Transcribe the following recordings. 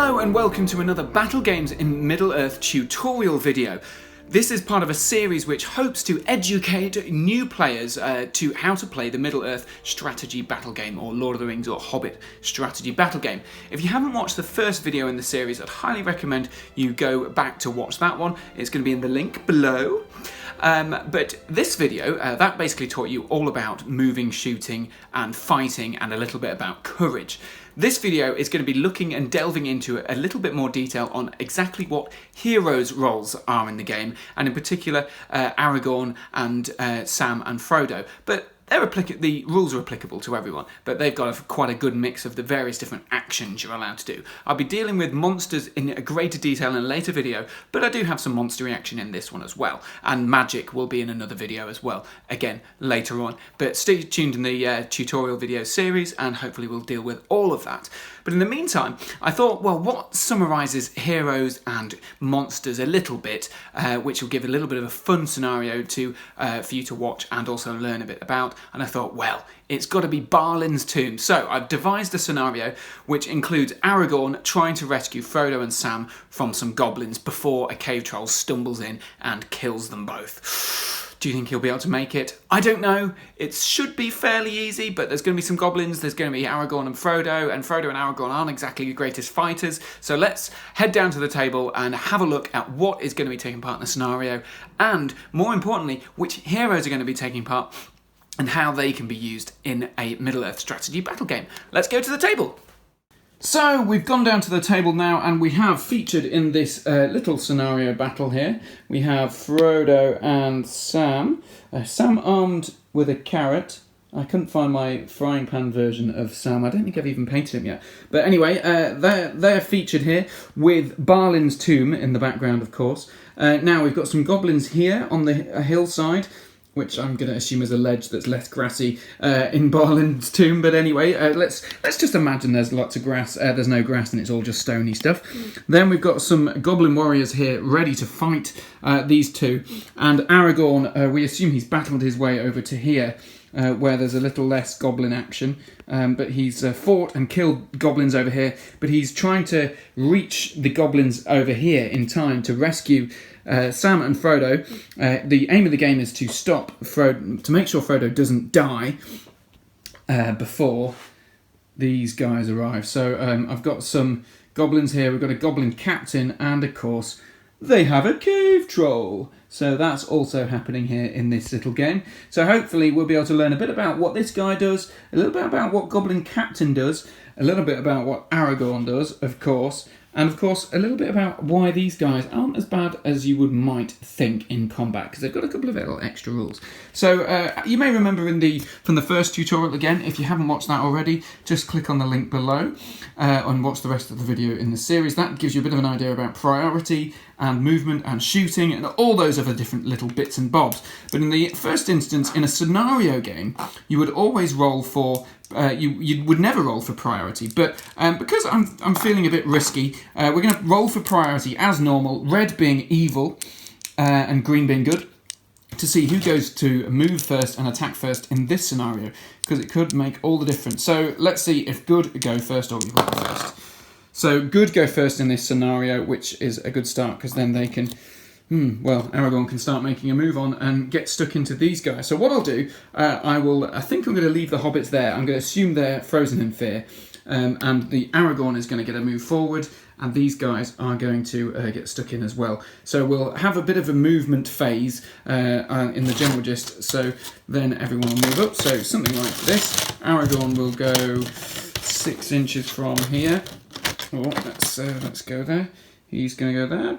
Hello and welcome to another Battle Games in Middle-earth tutorial video. This is part of a series which hopes to educate new players to how to play the Middle-earth strategy battle game, or Lord of the Rings or Hobbit strategy battle game. If you haven't watched the first video in the series, I'd highly recommend you go back to watch that one. It's going to be in the link below. But this video, that basically taught you all about moving, shooting and fighting, and a little bit about courage. This video is going to be looking and delving into a little bit more detail on exactly what heroes' roles are in the game, and in particular Aragorn and Sam and Frodo. But the rules are applicable to everyone, but they've got quite a good mix of the various different actions you're allowed to do. I'll be dealing with monsters in a greater detail in a later video, but I do have some monster action in this one as well, and magic will be in another video as well, again later on. But stay tuned in the tutorial video series, and hopefully we'll deal with all of that. But in the meantime, I thought, well, what summarises heroes and monsters a little bit, which will give a little bit of a fun scenario for you to watch and also learn a bit about. And I thought, well, it's got to be Balin's tomb. So I've devised a scenario which includes Aragorn trying to rescue Frodo and Sam from some goblins before a cave troll stumbles in and kills them both. Do you think he'll be able to make it? I don't know. It should be fairly easy, but there's going to be some goblins, there's going to be Aragorn and Frodo and Aragorn aren't exactly the greatest fighters. So let's head down to the table and have a look at what is going to be taking part in the scenario, and more importantly, which heroes are going to be taking part and how they can be used in a Middle-earth strategy battle game. Let's go to the table. So we've gone down to the table now, and we have featured in this little scenario battle here, we have Frodo and Sam. Sam armed with a carrot. I couldn't find my frying pan version of Sam. I don't think I've even painted him yet. But anyway, they're featured here with Balin's tomb in the background, of course. Now we've got some goblins here on the hillside, which I'm going to assume is a ledge that's less grassy in Balin's tomb. But anyway, let's just imagine there's lots of grass. There's no grass and it's all just stony stuff. Then we've got some goblin warriors here ready to fight these two. And Aragorn, we assume he's battled his way over to here, where there's a little less goblin action. But he's fought and killed goblins over here. But he's trying to reach the goblins over here in time to rescue Sam and Frodo. The aim of the game is to stop Frodo, to make sure Frodo doesn't die before these guys arrive. So I've got some goblins here. We've got a goblin captain, and of course they have a cave troll. So that's also happening here in this little game. So hopefully we'll be able to learn a bit about what this guy does, a little bit about what goblin captain does, a little bit about what Aragorn does, of course, and of course a little bit about why these guys aren't as bad as you might think in combat, because they've got a couple of little extra rules. So you may remember from the first tutorial, again, if you haven't watched that already, just click on the link below and watch the rest of the video in the series. That gives you a bit of an idea about priority and movement and shooting and all those other different little bits and bobs. But in the first instance, in a scenario game, you would always roll for you would never roll for priority, but because I'm feeling a bit risky, we're going to roll for priority as normal, red being evil and green being good, to see who goes to move first and attack first in this scenario, because it could make all the difference. So let's see if good go first or evil go first. So good go first in this scenario, which is a good start, because then they can, Aragorn can start making a move on and get stuck into these guys. So what I'll do, I think I'm going to leave the hobbits there. I'm going to assume they're frozen in fear, and the Aragorn is going to get a move forward, and these guys are going to get stuck in as well. So we'll have a bit of a movement phase in the general gist, so then everyone will move up. So something like this. Aragorn will go 6 inches from here. Oh, let's go there. He's going to go there.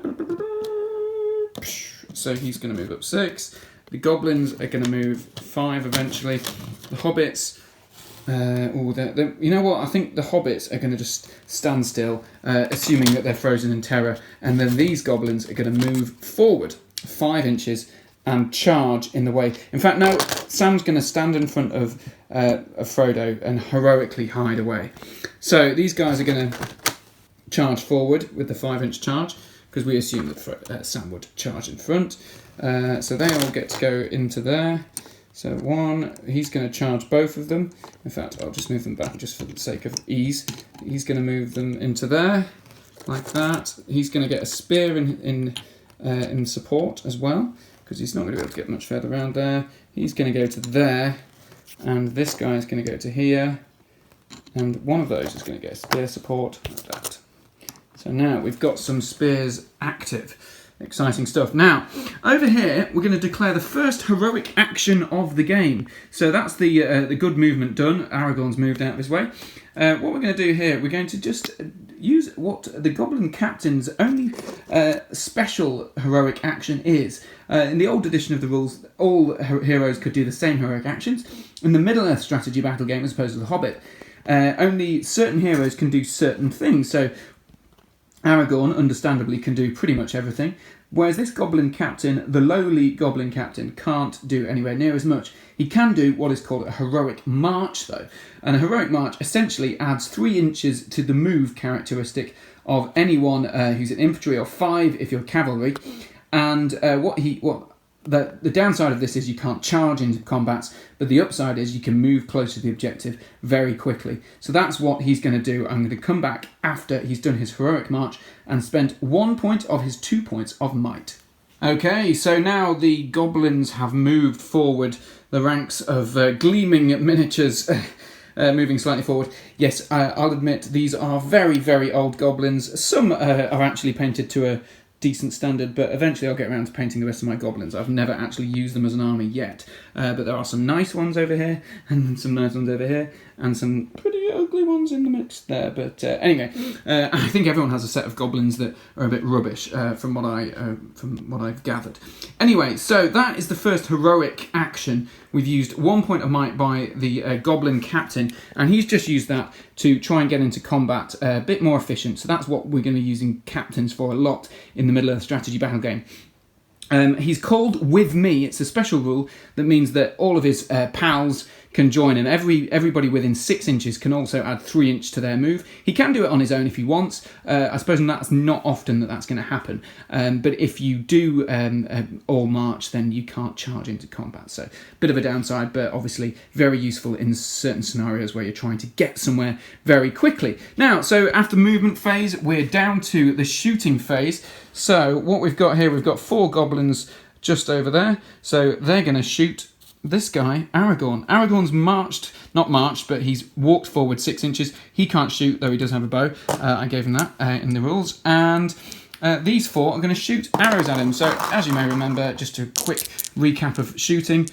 So he's going to move up 6. The goblins are going to move 5 eventually. The hobbits, you know what? I think the hobbits are going to just stand still, assuming that they're frozen in terror. And then these goblins are going to move forward 5 inches and charge in the way. In fact, now Sam's going to stand in front of Frodo and heroically hide away. So these guys are going to charge forward with the 5-inch charge, because we assume that Sam would charge in front. So they all get to go into there. So he's going to charge both of them. In fact, I'll just move them back just for the sake of ease. He's going to move them into there. like that. He's going to get a spear in support as well, because he's not going to be able to get much further around there. He's going to go to there, and this guy is going to go to here, and one of those is going to get a spear support like that. So now we've got some spears active. Exciting stuff. Now, over here, we're going to declare the first heroic action of the game. So that's the good movement done. Aragorn's moved out of his way. What we're going to do here, we're going to just use what the Goblin Captain's only special heroic action is. In the old edition of the rules, all heroes could do the same heroic actions. In the Middle-earth strategy battle game, as opposed to the Hobbit, only certain heroes can do certain things. So Aragorn, understandably, can do pretty much everything, whereas this Goblin Captain, the lowly Goblin Captain, can't do anywhere near as much. He can do what is called a heroic march, though. And a heroic march essentially adds 3 inches to the move characteristic of anyone who's an infantry, or 5 if you're cavalry. And the downside of this is you can't charge into combats, but the upside is you can move close to the objective very quickly. So that's what he's going to do. I'm going to come back after he's done his heroic march and spent 1 point of his 2 points of might. Okay, so now the goblins have moved forward, the ranks of gleaming miniatures moving slightly forward. Yes, I'll admit these are very, very old goblins. Some are actually painted to a decent standard, but eventually I'll get around to painting the rest of my goblins. I've never actually used them as an army yet, but there are some nice ones over here, and some nice ones over here, and some pretty ugly ones in the mix there. But anyway, I think everyone has a set of goblins that are a bit rubbish, from what I've gathered. Anyway, so that is the first heroic action. We've used 1 point of might by the Goblin Captain, and he's just used that to try and get into combat a bit more efficient. So that's what we're going to be using captains for a lot in the Middle-earth strategy battle game. He's called with me. It's a special rule that means that all of his pals can join him. Everybody within 6 inches can also add 3 inches to their move. He can do it on his own if he wants. I suppose that's not often that's going to happen. But if you do all march, then you can't charge into combat. So bit of a downside, but obviously very useful in certain scenarios where you're trying to get somewhere very quickly. Now, so after movement phase, we're down to the shooting phase. So what we've got here, we've got 4 goblins just over there. So they're going to shoot this guy, Aragorn. Aragorn's not marched, but he's walked forward 6 inches. He can't shoot, though he does have a bow. I gave him that in the rules. And these 4 are going to shoot arrows at him. So, as you may remember, just a quick recap of shooting.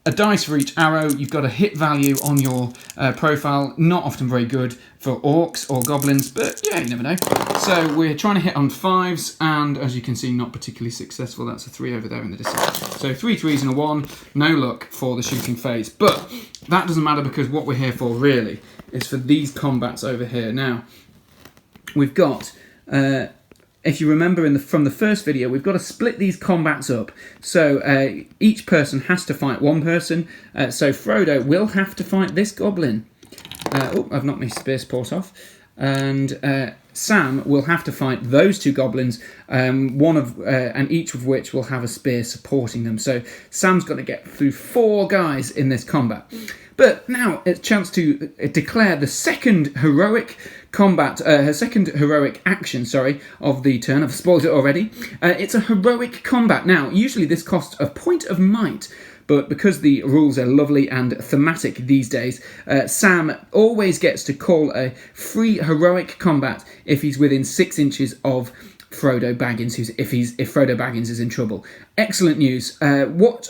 A dice for each arrow. You've got a hit value on your profile. Not often very good for orcs or goblins, but yeah, you never know. So we're trying to hit on 5s, and as you can see, not particularly successful. That's a 3 over there in the distance. So 3 3s and a 1. No luck for the shooting phase. But that doesn't matter, because what we're here for really is for these combats over here. Now, we've got... if you remember from the first video, we've got to split these combats up. So each person has to fight one person. So Frodo will have to fight this goblin. I've knocked my spear support off. And Sam will have to fight those 2 goblins, and each of which will have a spear supporting them. So Sam's got to get through 4 guys in this combat. But now it's a chance to declare the second heroic combat, her second heroic action, of the turn. I've spoiled it already. It's a heroic combat. Now, usually this costs a point of might, but because the rules are lovely and thematic these days, Sam always gets to call a free heroic combat if he's within 6 inches of Frodo Baggins, if Frodo Baggins is in trouble. Excellent news. What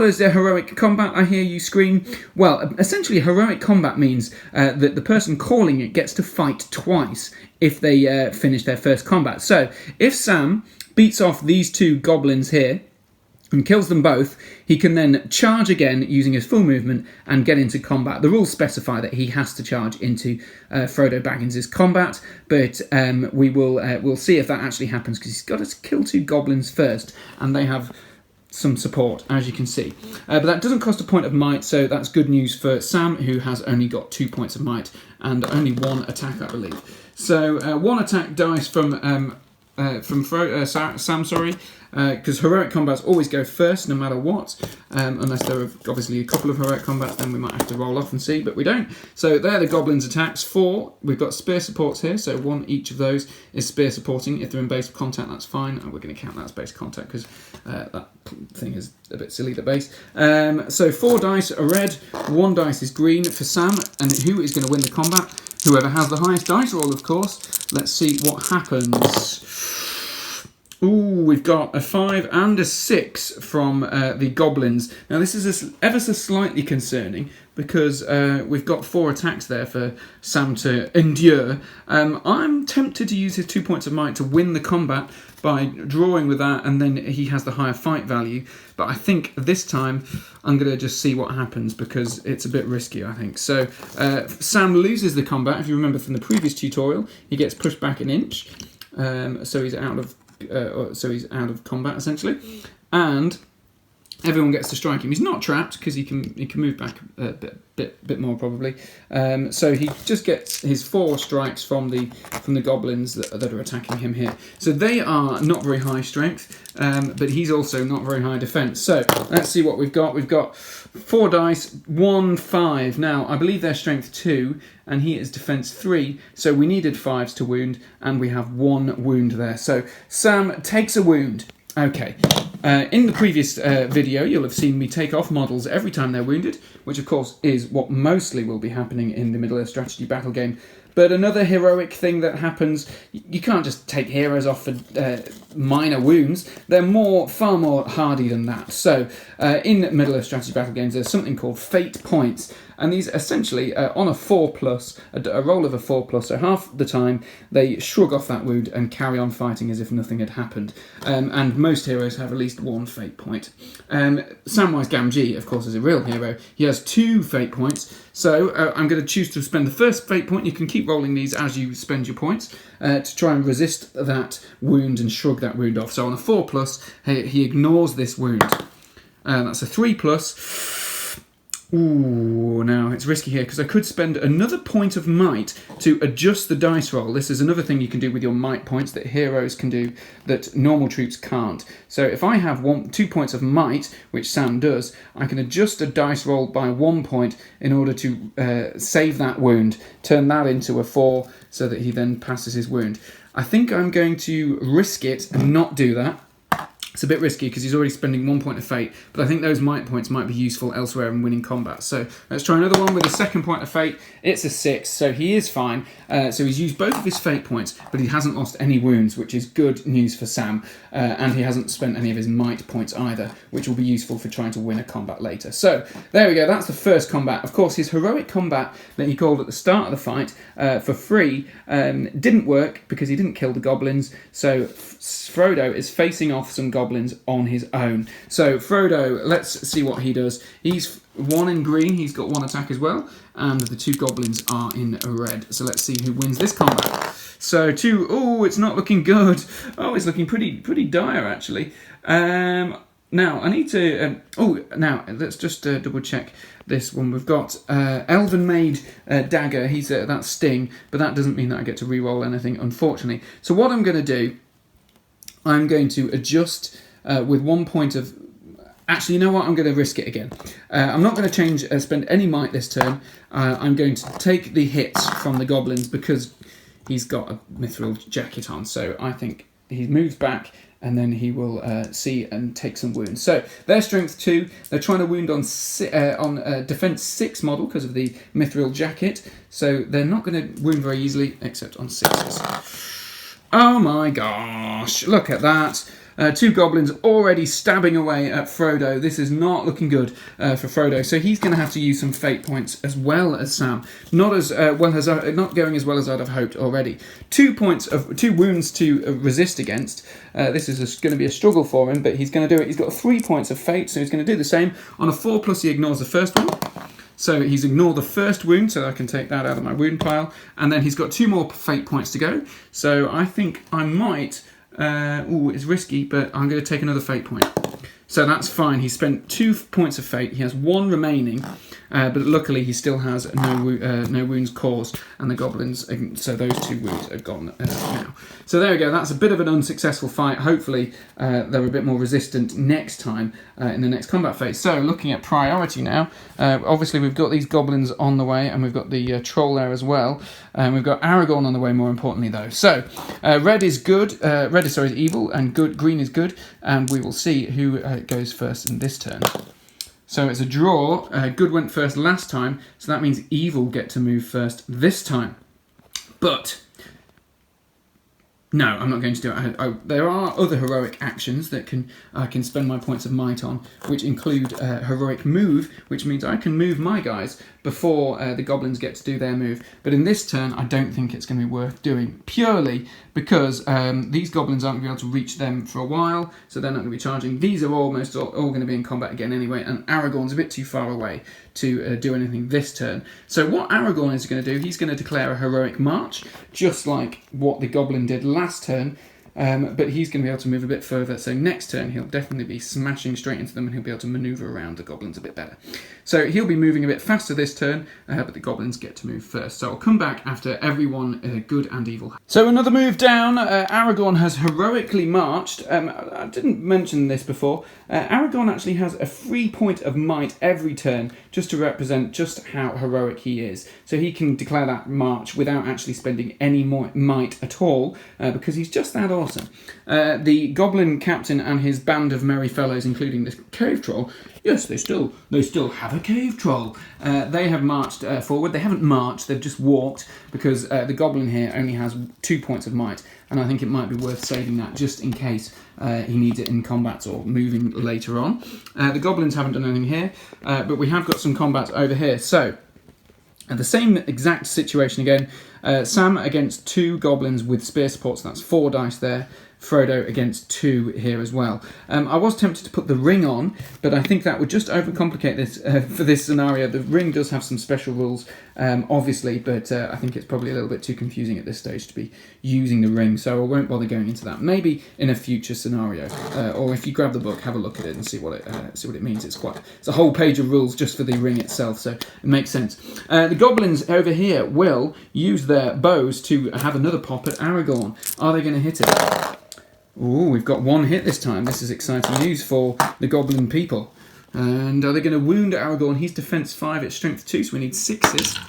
is a heroic combat, I hear you scream? Well, essentially heroic combat means that the person calling it gets to fight twice if they finish their first combat. So if Sam beats off these 2 goblins here and kills them both, he can then charge again using his full movement and get into combat. The rules specify that he has to charge into Frodo Baggins' combat, but we'll see if that actually happens, because he's got to kill 2 goblins first, and they have some support, as you can see. But that doesn't cost a point of might, so that's good news for Sam, who has only got 2 points of might and only 1 attack, I believe. So 1 attack dice from Sam, sorry, because heroic combats always go first no matter what, unless there are obviously a couple of heroic combats, then we might have to roll off and see, but we don't. So there are the goblins' attacks. 4, we've got spear supports here, so 1 each of those is spear supporting. If they're in base contact, that's fine. We're going to count that as base contact because that thing is a bit silly, the base. So 4 dice are red, 1 dice is green for Sam, and who is going to win the combat? Whoever has the highest dice roll, of course. Let's see what happens. Ooh, we've got a 5 and a 6 from the goblins. Now this is ever so slightly concerning because we've got 4 attacks there for Sam to endure. I'm tempted to use his 2 points of might to win the combat by drawing with that, and then he has the higher fight value. But I think this time I'm going to just see what happens because it's a bit risky, I think. So Sam loses the combat. If you remember from the previous tutorial, he gets pushed back an inch, so he's out of combat essentially, and everyone gets to strike him. He's not trapped because he can move back a bit more probably. So he just gets his 4 strikes from the goblins that are attacking him here. So they are not very high strength, but he's also not very high defense. So let's see what we've got. We've got 4 dice, 1 5. Now I believe they're strength 2, and he is defense 3. So we needed 5s to wound, and we have 1 wound there. So Sam takes a wound. Okay, in the previous video you'll have seen me take off models every time they're wounded, which of course is what mostly will be happening in the Middle-earth strategy battle game. But another heroic thing that happens, you can't just take heroes off for minor wounds. They're far more hardy than that. So in Middle-earth strategy battle games there's something called fate points. And these essentially, on a 4+, a roll of a 4+, so half the time they shrug off that wound and carry on fighting as if nothing had happened. And most heroes have at least 1 fate point. Samwise Gamgee, of course, is a real hero. He has 2 fate points. So I'm going to choose to spend the first fate point. You can keep rolling these as you spend your points to try and resist that wound and shrug that wound off. So on a 4+, he ignores this wound. That's a 3+. Ooh, now it's risky here because I could spend another point of might to adjust the dice roll. This is another thing you can do with your might points that heroes can do that normal troops can't. So if I have 2 points of might, which Sam does, I can adjust a dice roll by 1 point in order to save that wound, turn that into a 4 so that he then passes his wound. I think I'm going to risk it and not do that. It's a bit risky because he's already spending 1 point of fate, but I think those might points might be useful elsewhere in winning combat. So let's try another one with a 2nd point of fate. It's a 6, so he is fine. So he's used both of his fate points, but he hasn't lost any wounds, which is good news for Sam. And he hasn't spent any of his might points either, which will be useful for trying to win a combat later. So there we go, that's the first combat. Of course, his heroic combat that he called at the start of the fight for free didn't work because he didn't kill the goblins. So Frodo is facing off some goblins on his own. So Frodo, let's see what he does. He's 1 in green, he's got 1 attack as well, and the 2 goblins are in red. So let's see who wins this combat. So 2, oh, it's not looking good. Oh, it's looking pretty dire actually. Now I need to. Now let's just double check this one. We've got Elven Maid Dagger. He's that's Sting, but that doesn't mean that I get to re-roll anything, unfortunately. So what I'm going to do, I'm going to adjust with 1 point of. Actually, you know what? I'm going to risk it again. I'm not going to spend any might this turn. I'm going to take the hits from the goblins because he's got a mithril jacket on. So I think he moves back and then he will see and take some wounds. So they're strength 2. They're trying to wound on defense 6 model because of the mithril jacket. So they're not going to wound very easily except on 6s. Oh my gosh! Look at that. 2 goblins already stabbing away at Frodo. This is not looking good for Frodo. So he's going to have to use some fate points as well as Sam. Not going as well as I'd have hoped already. 2 wounds to resist against. This is going to be a struggle for him, but he's going to do it. He's got 3 points of fate, so he's going to do the same. On a 4+, he ignores the first one. So he's ignored the first wound, so I can take that out of my wound pile. And then he's got 2 more fate points to go. So I think I might. It's risky, but I'm going to take another fate point. So that's fine. He spent 2 points of fate. He has 1 remaining. but luckily he still has no wounds caused, and the goblins, so those 2 wounds have gone now. So there we go, that's a bit of an unsuccessful fight. Hopefully they're a bit more resistant next time in the next combat phase. So looking at priority now, obviously we've got these goblins on the way, and we've got the troll there as well, and we've got Aragorn on the way more importantly though. So red is good, is evil, and green is good, and we will see who goes first in this turn. So it's a draw. Good went first last time, so that means evil get to move first this time. But no, I'm not going to do it. There are other heroic actions that I can spend my points of might on, which include heroic move, which means I can move my guys before the goblins get to do their move. But in this turn, I don't think it's going to be worth doing, purely because these goblins aren't going to be able to reach them for a while, so they're not going to be charging. These are almost all going to be in combat again anyway, and Aragorn's a bit too far away to do anything this turn. So what Aragorn is going to do, he's going to declare a heroic march, just like what the goblin did last turn, but he's going to be able to move a bit further, so next turn he'll definitely be smashing straight into them, and he'll be able to manoeuvre around the goblins a bit better. So he'll be moving a bit faster this turn, but the goblins get to move first. So I'll come back after everyone, good and evil. So another move down, Aragorn has heroically marched. I didn't mention this before. Aragorn actually has a free point of might every turn, just to represent just how heroic he is. So he can declare that march without actually spending any more might at all, because he's just that awesome. The goblin captain and his band of merry fellows, including this cave troll, yes, they still have a cave troll. They have marched forward. They haven't marched, they've just walked, because the goblin here only has 2 points of might, and I think it might be worth saving that just in case he needs it in combat or moving later on. The goblins haven't done anything here, but we have got some combat over here. So, the same exact situation again. Sam against 2 goblins with spear support, so that's 4 dice there. Frodo against 2 here as well. I was tempted to put the ring on, but I think that would just overcomplicate this for this scenario. The ring does have some special rules, obviously, but I think it's probably a little bit too confusing at this stage to be using the ring, so I won't bother going into that. Maybe in a future scenario, or if you grab the book, have a look at it and see what it means. It's a whole page of rules just for the ring itself, so it makes sense. The goblins over here will use their bows to have another pop at Aragorn. Are they going to hit it? Ooh, we've got 1 hit this time. This is exciting news for the goblin people. And are they going to wound Aragorn? He's defense 5, it's strength 2, so we need 6s.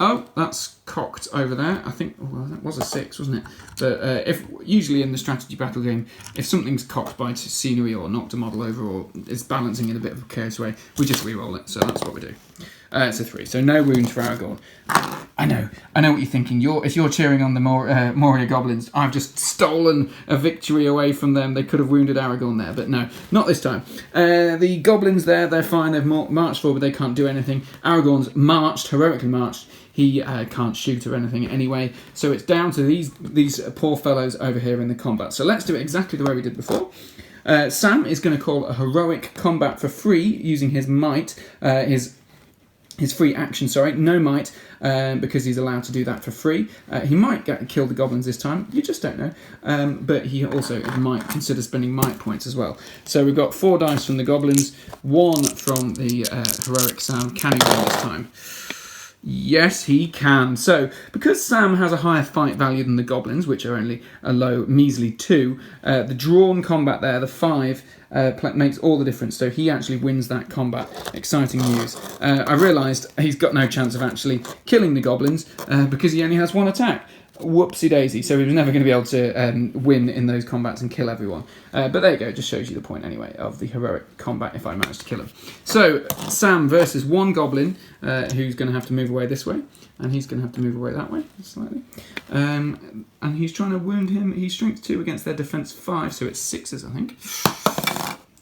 Oh, that's cocked over there. I think, well, that was a 6, wasn't it? But usually in the strategy battle game, if something's cocked by scenery or knocked a model over or is balancing in a bit of a chaos way, we just re-roll it. So that's what we do. It's a 3, so no wounds for Aragorn. I know what you're thinking. If you're cheering on the Moria goblins, I've just stolen a victory away from them. They could have wounded Aragorn there, but no, not this time. The goblins there, they're fine. They've marched forward, but they can't do anything. Aragorn's heroically marched. He can't shoot or anything anyway, so it's down to these poor fellows over here in the combat. So let's do it exactly the way we did before. Sam is going to call a heroic combat for free using his might, his free action, no might, because he's allowed to do that for free. He might kill the goblins this time, you just don't know, but he also might consider spending might points as well. So we've got 4 dice from the goblins, 1 from the heroic Sam. Can he win this time? Yes, he can. So, because Sam has a higher fight value than the goblins, which are only a low, measly 2, the drawn combat there, the 5, makes all the difference. So he actually wins that combat. Exciting news. I realised he's got no chance of actually killing the goblins because he only has 1 attack. Whoopsie daisy, so he was never going to be able to win in those combats and kill everyone. But there you go, just shows you the point anyway of the heroic combat if I manage to kill him. So, Sam versus 1 goblin who's going to have to move away this way, and he's going to have to move away that way, slightly. And he's trying to wound him. He's strength 2 against their defense 5, so it's 6s, I think.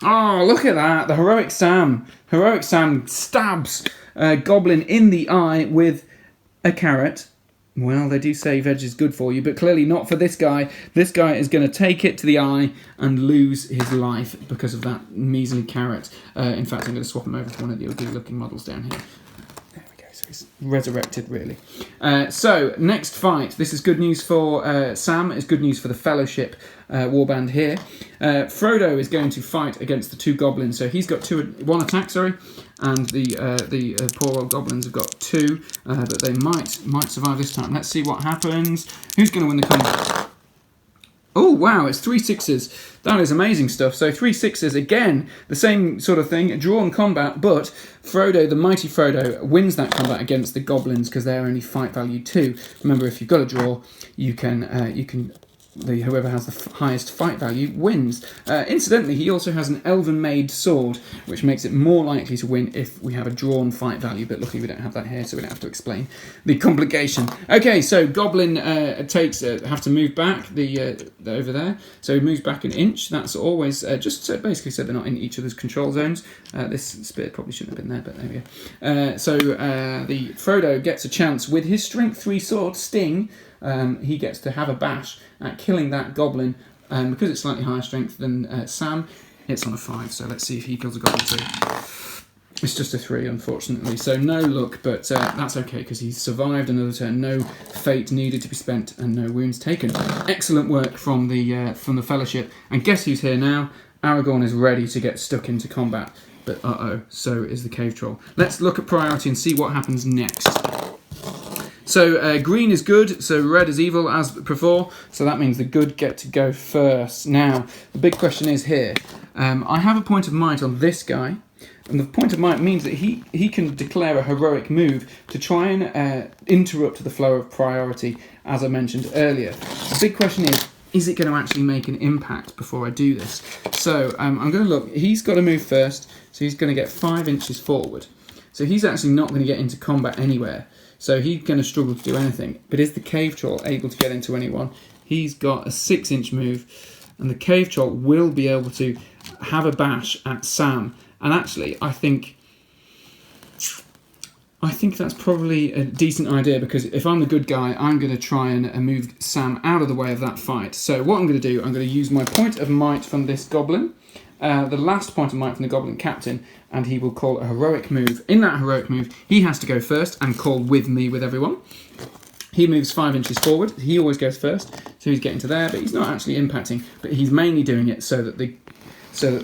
Oh, look at that, the heroic Sam. Heroic Sam stabs a goblin in the eye with a carrot. Well, they do say veg is good for you, but clearly not for this guy. This guy is going to take it to the eye and lose his life because of that measly carrot. In fact, I'm going to swap him over to one of the ugly-looking models down here. There we go. So He's resurrected, really. So, next fight. This is good news for Sam. It's good news for the Fellowship warband here. Frodo is going to fight against the 2 goblins. So he's got 1 attack, and the poor old goblins have got 2, but they might survive this time. Let's see what happens. Who's going to win the combat? Oh, wow, it's 3 sixes. That is amazing stuff. So 3 sixes, again, the same sort of thing, drawn combat, but Frodo, the mighty Frodo, wins that combat against the goblins because they're only fight value 2. Remember, if you've got a draw, you can whoever has the highest fight value wins. Incidentally, he also has an elven-made sword, which makes it more likely to win if we have a drawn fight value, but luckily we don't have that here, so we don't have to explain the complication. Okay, so Goblin have to move back over there, so he moves back an inch. That's always just basically so they're not in each other's control zones. This spear probably shouldn't have been there, but there we go. So the Frodo gets a chance with his strength 3 sword, Sting. He gets to have a bash at killing that goblin, because it's slightly higher strength than Sam. It's on a 5, so let's see if he kills a goblin too. It's just a 3, unfortunately, so no luck, but that's okay because he's survived another turn. No fate needed to be spent and no wounds taken. Excellent work from the Fellowship. And guess who's here now? Aragorn is ready to get stuck into combat, but so is the Cave Troll. Let's look at priority and see what happens next. So green is good, so red is evil as before, so that means the good get to go first. Now, the big question is here. I have a point of might on this guy, and the point of might means that he can declare a heroic move to try and interrupt the flow of priority, as I mentioned earlier. The big question is it going to actually make an impact before I do this? So I'm going to look. He's got to move first, so he's going to get 5 inches forward. So he's actually not going to get into combat anywhere. So he's going to struggle to do anything. But is the Cave Troll able to get into anyone? He's got a 6-inch move, and the Cave Troll will be able to have a bash at Sam. And actually, I think that's probably a decent idea, because if I'm the good guy, I'm going to try and move Sam out of the way of that fight. So what I'm going to do, I'm going to use my point of might from this goblin, the last point of might from the goblin captain, and he will call a heroic move. In that heroic move, he has to go first and call with me with everyone. He moves 5 inches forward. He always goes first, so he's getting to there, but he's not actually impacting, but he's mainly doing it so that the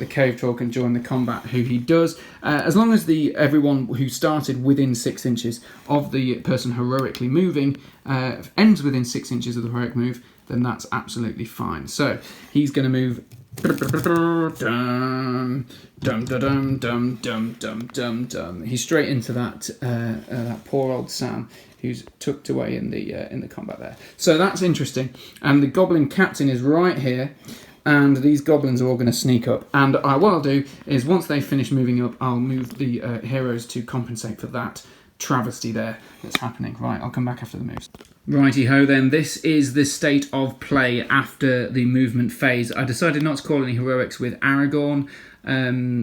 Cave Troll can join the combat, who he does. As long as everyone who started within 6 inches of the person heroically moving ends within 6 inches of the heroic move, then that's absolutely fine. So he's going to move he's straight into that poor old Sam, who's tucked away in the combat there. So that's interesting. And the goblin captain is right here, and these goblins are all going to sneak up. And what I'll do is, once they finish moving up, I'll move the heroes to compensate for that travesty there that's happening. Right, I'll come back after the moves. Righty-ho then, this is the state of play after the movement phase. I decided not to call any heroics with Aragorn,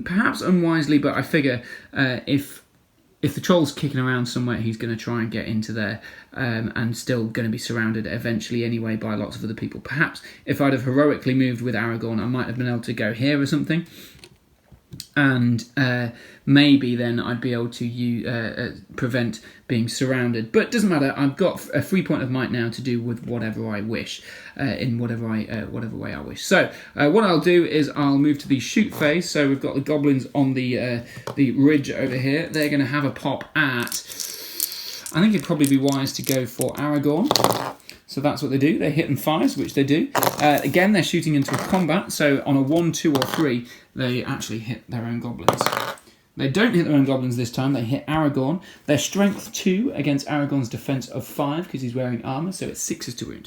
perhaps unwisely, but I figure if the troll's kicking around somewhere, he's going to try and get into there, and still going to be surrounded eventually anyway by lots of other people. Perhaps if I'd have heroically moved with Aragorn, I might have been able to go here or something, and maybe then I'd be able to prevent being surrounded. But it doesn't matter. I've got a free point of might now to do with whatever I wish, in whatever way I wish. So what I'll do is I'll move to the shoot phase. So we've got the goblins on the ridge over here. They're going to have a pop at, I think it'd probably be wise to go for Aragorn. So that's what they do. They hit and fires, which they do. Again, they're shooting into a combat, so on a 1, 2, or 3, they actually hit their own goblins. They don't hit their own goblins this time, they hit Aragorn. Their strength 2 against Aragorn's defense of 5, because he's wearing armour, so it's 6 to wound.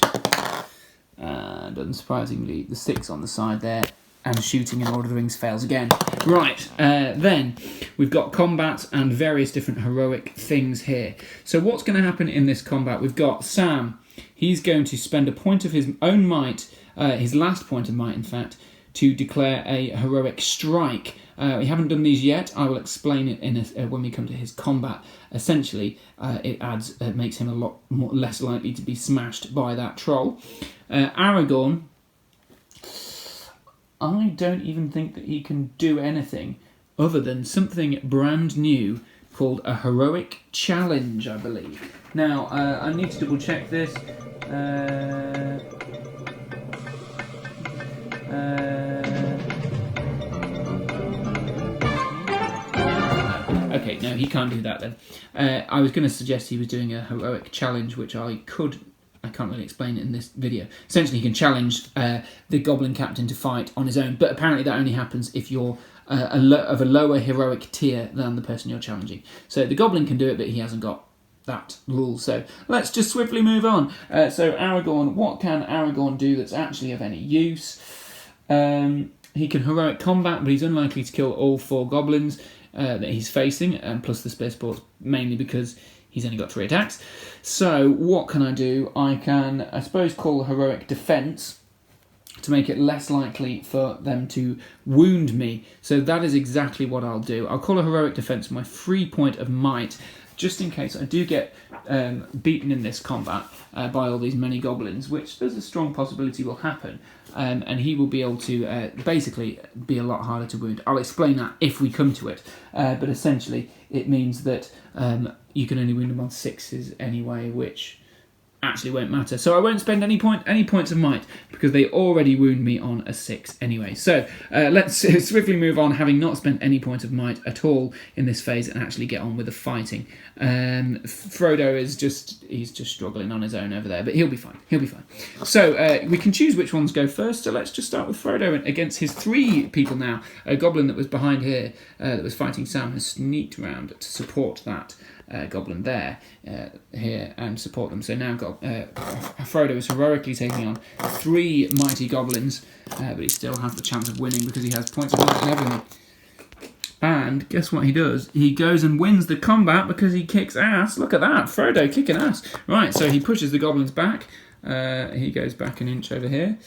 And unsurprisingly, the 6 on the side there, and shooting in Lord of the Rings fails again. Right, then we've got combat and various different heroic things here. So what's going to happen in this combat? We've got Sam. He's going to spend a point of his own might, his last point of might in fact, to declare a heroic strike. We haven't done these yet. I will explain it when we come to his combat. Essentially, it makes him a lot less likely to be smashed by that troll. Aragorn, I don't even think that he can do anything other than something brand new called a heroic challenge, I believe. Now, I need to double check this. Okay, no, he can't do that then. I was going to suggest he was doing a heroic challenge, which I can't really explain it in this video. Essentially, he can challenge the Goblin Captain to fight on his own, but apparently that only happens if you're of a lower heroic tier than the person you're challenging. So the Goblin can do it, but he hasn't got that rule. So let's just swiftly move on. So Aragorn, what can Aragorn do that's actually of any use? He can heroic combat, but he's unlikely to kill all 4 goblins that he's facing, and plus the spear sports, mainly because he's only got 3 attacks. So what can I do? I can, I suppose, call heroic defense to make it less likely for them to wound me. So that is exactly what I'll do. I'll call a heroic defense my 3 point of might, just in case I do get beaten in this combat by all these many goblins, which there's a strong possibility will happen. And he will be able to basically be a lot harder to wound. I'll explain that if we come to it. But essentially, it means that you can only wound them on 6s anyway, which actually won't matter. So I won't spend any points of might, because they already wound me on a 6 anyway. So let's swiftly move on, having not spent any point of might at all in this phase, and actually get on with the fighting. Frodo is he's just struggling on his own over there, but he'll be fine. He'll be fine. So we can choose which ones go first. So let's just start with Frodo against his 3 people now. A goblin that was behind here, that was fighting Sam, has sneaked around to support that goblin there, here, and support them. So now Frodo is heroically taking on 3 mighty goblins, but he still has the chance of winning because he has points of might and everything. And guess what he does? He goes and wins the combat because he kicks ass. Look at that, Frodo kicking ass. Right, so he pushes the goblins back. He goes back an inch over here.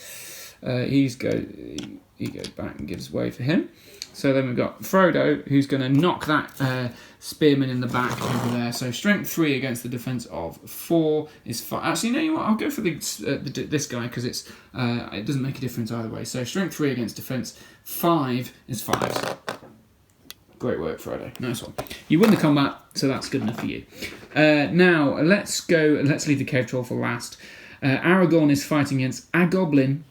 He goes back and gives way for him. So then we've got Frodo, who's going to knock that spearman in the back over there. So strength 3 against the defense of 4 is 5. Actually, no, you know what? I'll go for this guy, because it doesn't make a difference either way. So strength 3 against defense 5 is 5. Great work, Frodo. Nice one. You win the combat, so that's good enough for you. Now, let's leave the cave troll for last. Aragorn is fighting against a goblin,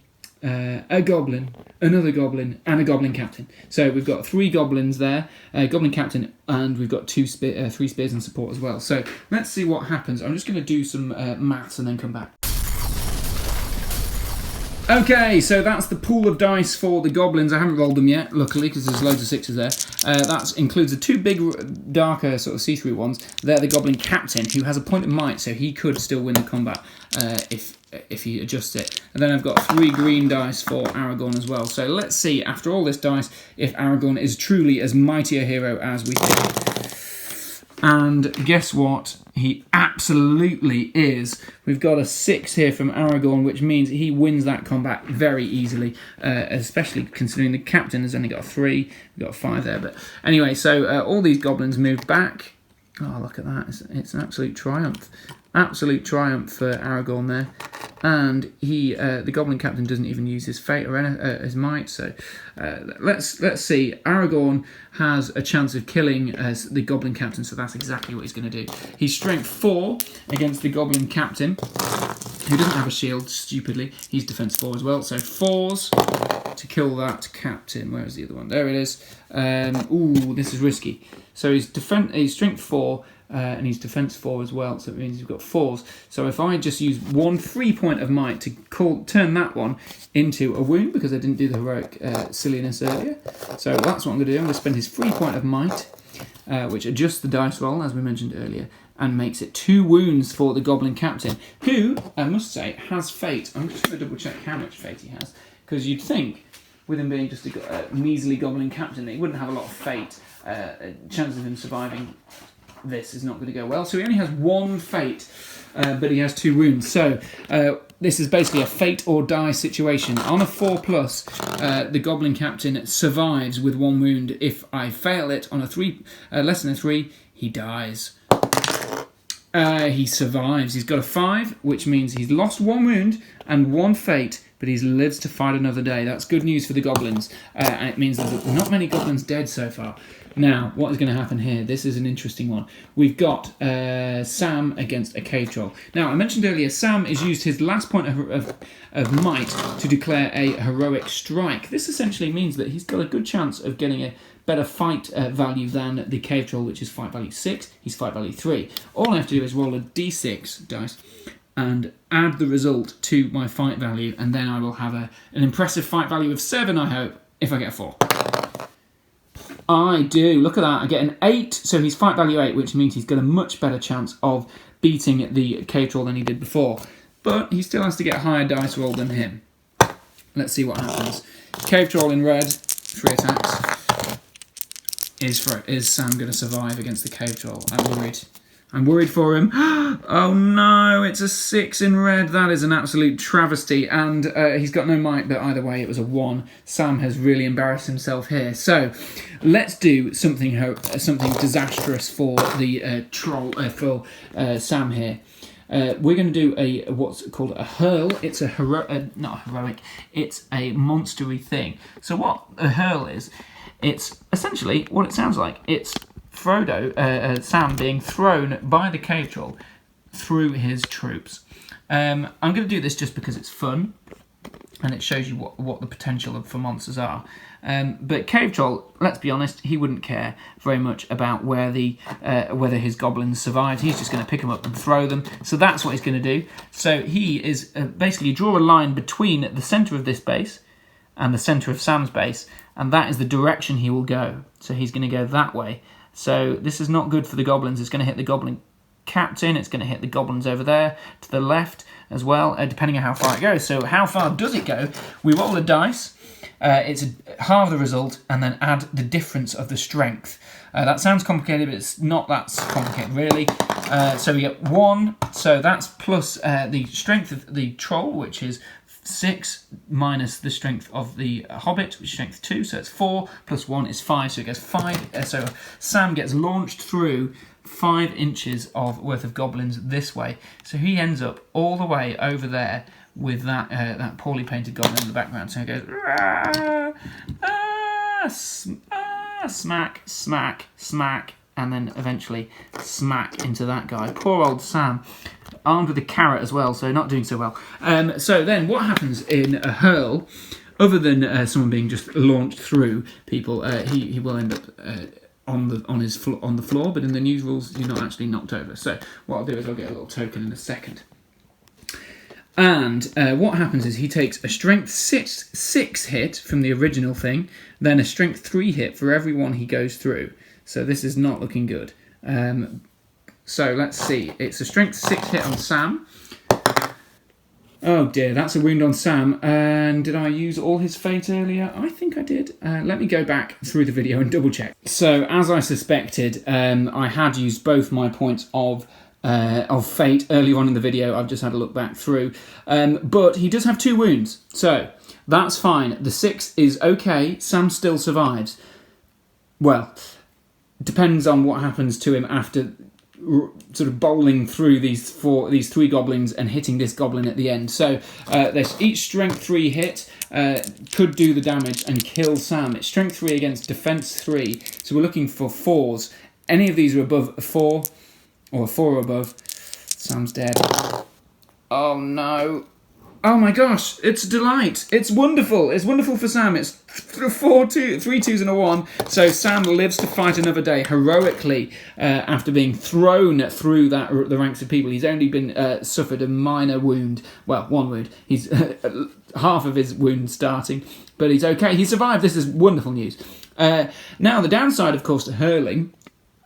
another goblin, and a goblin captain. So we've got 3 goblins there, goblin captain, and we've got 3 spears and support as well. So let's see what happens. I'm just going to do some maths and then come back. Okay, so that's the pool of dice for the goblins. I haven't rolled them yet, luckily, because there's loads of 6s there. That includes the 2 big, darker, sort of see-through ones. They're the goblin captain, who has a point of might, so he could still win the combat if he adjusts it. And then I've got 3 green dice for Aragorn as well. So let's see, after all this dice, if Aragorn is truly as mighty a hero as we think. And guess what? He absolutely is. We've got a 6 here from Aragorn, which means he wins that combat very easily, especially considering the captain has only got 3. We've got 5 there. But anyway, so all these goblins move back. Oh, look at that. It's an absolute triumph. Absolute triumph for Aragorn there. And the goblin captain doesn't even use his fate or his might. So let's see. Aragorn has a chance of killing the goblin captain, so that's exactly what he's going to do. He's strength 4 against the goblin captain, who doesn't have a shield, stupidly. He's defense 4 as well. So 4s to kill that captain. Where is the other one? There it is. Ooh, this is risky. So he's strength 4. And he's defense 4 as well, so it means he's got 4s. So if I just use 1 3 point of might to turn that one into a wound, because I didn't do the heroic silliness earlier. So that's what I'm going to do. I'm going to spend his 3 point of might, which adjusts the dice roll, as we mentioned earlier, and makes it 2 wounds for the goblin captain, who, I must say, has fate. I'm just going to double check how much fate he has, because you'd think, with him being just a measly goblin captain, that he wouldn't have a lot of fate. Chance of him surviving this is not going to go well. So he only has 1 fate, but he has 2 wounds. So this is basically a fate or die situation. On a 4+, the goblin captain survives with 1 wound. If I fail it on a 3, less than a 3, he dies. He survives. He's got a 5, which means he's lost 1 wound and 1 fate, but he lives to fight another day. That's good news for the goblins, and it means there's not many goblins dead so far. Now, what is going to happen here? This is an interesting one. We've got Sam against a cave troll. Now, I mentioned earlier, Sam has used his last point of might to declare a heroic strike. This essentially means that he's got a good chance of getting a better fight value than the cave troll, which is fight value 6. He's fight value 3. All I have to do is roll a d6 dice and add the result to my fight value, and then I will have an impressive fight value of 7, I hope, if I get a 4. I do. Look at that. I get an 8, so he's fight value 8, which means he's got a much better chance of beating the cave troll than he did before. But he still has to get a higher dice roll than him. Let's see what happens. Cave troll in red, 3 attacks. Is Sam going to survive against the cave troll? I'm worried for him. Oh no, it's a 6 in red. That is an absolute travesty. And he's got no might, but either way, it was a 1. Sam has really embarrassed himself here. So let's do something disastrous for the troll, for Sam here. We're going to do what's called a hurl. It's not heroic. It's a monstery thing. So what a hurl is, it's essentially what it sounds like. It's Frodo, Sam, being thrown by the cave troll through his troops. I'm going to do this just because it's fun, and it shows you what the potential for monsters are. But cave troll, let's be honest, he wouldn't care very much about whether his goblins survived. He's just going to pick them up and throw them. So that's what he's going to do. So he is basically draw a line between the centre of this base and the centre of Sam's base, and that is the direction he will go. So he's going to go that way. So this is not good for the goblins. It's going to hit the goblin captain. It's going to hit the goblins over there to the left as well, depending on how far it goes. So how far does it go? We roll a dice. It's halve the result, and then add the difference of the strength. That sounds complicated, but it's not that complicated, really. So we get 1. So that's plus the strength of the troll, which is 6 minus the strength of the hobbit, which is strength 2, so it's 4 plus 1 is 5, so it gets 5. So Sam gets launched through 5 inches worth of goblins this way, so he ends up all the way over there with that poorly painted goblin in the background. So he goes smack, smack, smack, and then eventually smack into that guy. Poor old Sam. Armed with a carrot as well, so not doing so well. So then what happens in a hurl, other than someone being just launched through people, he will end up on the floor, but in the news rules, you're not actually knocked over. So what I'll do is I'll get a little token in a second. And what happens is he takes a strength 6 hit from the original thing, then a strength 3 hit for every one he goes through. So this is not looking good. So let's see. It's a strength 6 hit on Sam. Oh dear, that's a wound on Sam. And did I use all his fate earlier? I think I did. Let me go back through the video and double check. So as I suspected, I had used both my points of fate earlier on in the video. I've just had a look back through. But he does have 2 wounds. So that's fine. The 6 is okay. Sam still survives. Well, depends on what happens to him after sort of bowling through these 3 goblins and hitting this goblin at the end. So each strength 3 hit could do the damage and kill Sam. It's strength 3 against defense 3. So we're looking for 4s. Any of these are above a 4 or a 4 or above. Sam's dead. Oh no. Oh my gosh, it's a delight. It's wonderful. It's wonderful for Sam. It's 3 2s and a 1. So Sam lives to fight another day heroically after being thrown through the ranks of people. He's only been suffered a minor wound. Well, 1 wound. He's half of his wound starting, but he's okay. He survived. This is wonderful news. Now, the downside, of course, to hurling,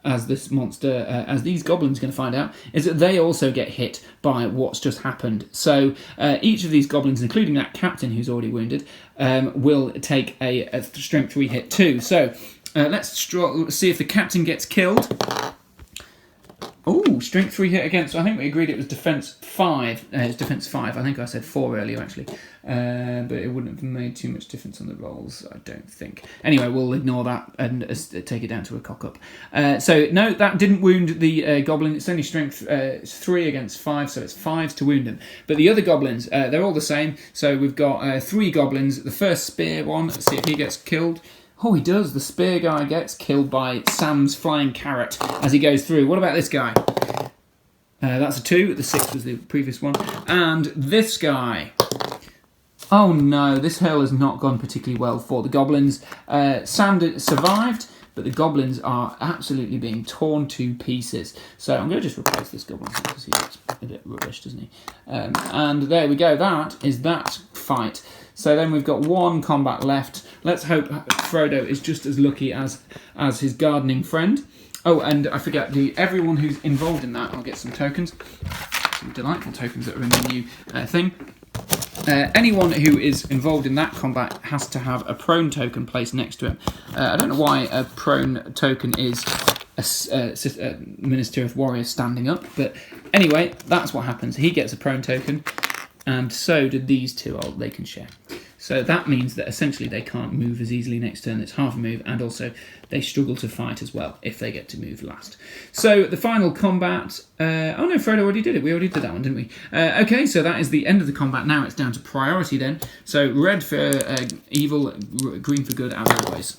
as this monster, as these goblins are going to find out, is that they also get hit by what's just happened. So each of these goblins, including that captain who's already wounded, will take a strength 3 hit too. So let's see if the captain gets killed. Oh, strength 3 hit against. I think we agreed it was defense 5. It's defense 5. I think I said 4 earlier actually, but it wouldn't have made too much difference on the rolls, I don't think. Anyway, we'll ignore that and take it down to a cock up. So no, that didn't wound the goblin. It's only strength 3 against 5, so it's 5 to wound him. But the other goblins, they're all the same. So we've got 3 goblins. The first spear one. Let's see if he gets killed. Oh, he does. The spear guy gets killed by Sam's flying carrot as he goes through. What about this guy? That's a 2. The 6 was the previous one. And this guy. Oh no, this hurl has not gone particularly well for the goblins. Sam survived, but the goblins are absolutely being torn to pieces. So I'm going to just replace this goblin because he looks a bit rubbish, doesn't he? And there we go. That is that fight. So then we've got 1 combat left. Let's hope Frodo is just as lucky as his gardening friend. Oh, and I forget, everyone who's involved in that, I'll get some tokens. Some delightful tokens that are in the new thing. Anyone who is involved in that combat has to have a prone token placed next to him. I don't know why a prone token is a Minister of Warriors standing up, but anyway, that's what happens. He gets a prone token, and so do these two. They can share. So that means that essentially they can't move as easily next turn. It's half a move, and also they struggle to fight as well if they get to move last. So the final combat... oh no, Frodo already did it. We already did that one, didn't we? Okay, so that is the end of the combat. Now it's down to priority then. So red for evil, green for good, as always.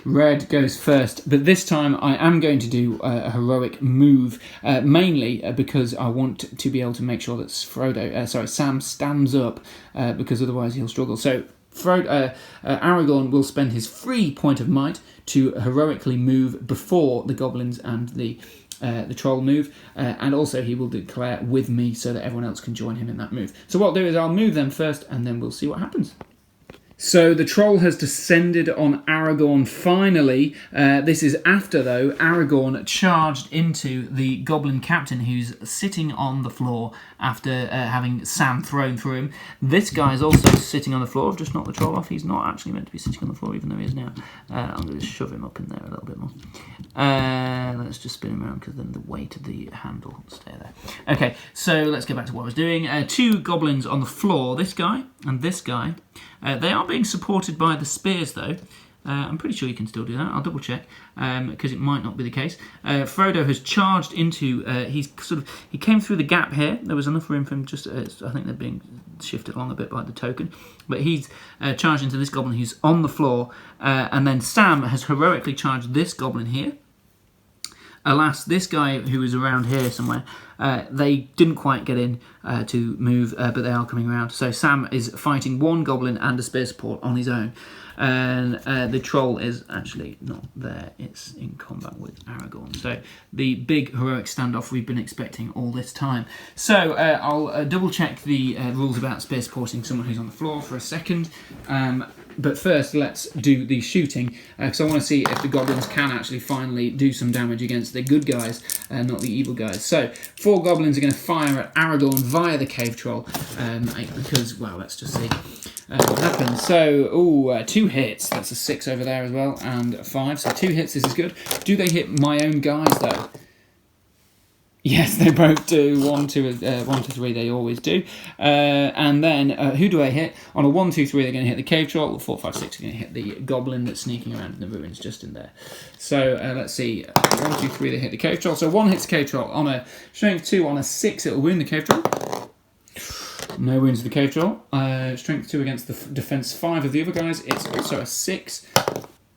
Red goes first, but this time I am going to do a heroic move, mainly because I want to be able to make sure that Sam stands up, because otherwise he'll struggle. So Aragorn will spend his free point of might to heroically move before the goblins and the troll move, and also he will declare with me so that everyone else can join him in that move. So what I'll do is I'll move them first, and then we'll see what happens. So the troll has descended on Aragorn finally. This is after, though, Aragorn charged into the goblin captain who's sitting on the floor after having Sam thrown through him. This guy is also sitting on the floor. I've just knocked the troll off. He's not actually meant to be sitting on the floor, even though he is now. I'm going to shove him up in there a little bit more. Let's just spin him around because then the weight of the handle will stay there. Okay, so let's go back to what I was doing. 2 goblins on the floor, this guy and this guy. They are being supported by the spears, though. I'm pretty sure you can still do that. I'll double check because it might not be the case. Frodo has charged into. He came through the gap here. There was enough room for him. Just I think they're being shifted along a bit by the token, but he's charged into this goblin who's on the floor, and then Sam has heroically charged this goblin here. Alas, this guy who was around here somewhere, they didn't quite get in to move, but they are coming around. So Sam is fighting 1 goblin and a spear support on his own. And the troll is actually not there. It's in combat with Aragorn. So the big heroic standoff we've been expecting all this time. So I'll double check the rules about spear supporting someone who's on the floor for a second. But first, let's do the shooting, because I want to see if the goblins can actually finally do some damage against the good guys, not the evil guys. So, 4 goblins are going to fire at Aragorn via the cave troll, because, well, let's just see what happens. So, 2 hits. That's a 6 over there as well, and a 5. So 2 hits, this is good. Do they hit my own guys, though? Yes, they both do. 1 to 3, they always do. And then, who do I hit? On a 1, 2, 3, they're going to hit the cave troll. 4, 5, 6 are going to hit the goblin that's sneaking around in the ruins just in there. So, let's see. 1, 2, 3, they hit the cave troll. So 1 hits the cave troll. On a strength 2, on a 6, it'll wound the cave troll. No wounds to the cave troll. Strength 2 against the defense 5 of the other guys. It's also a 6.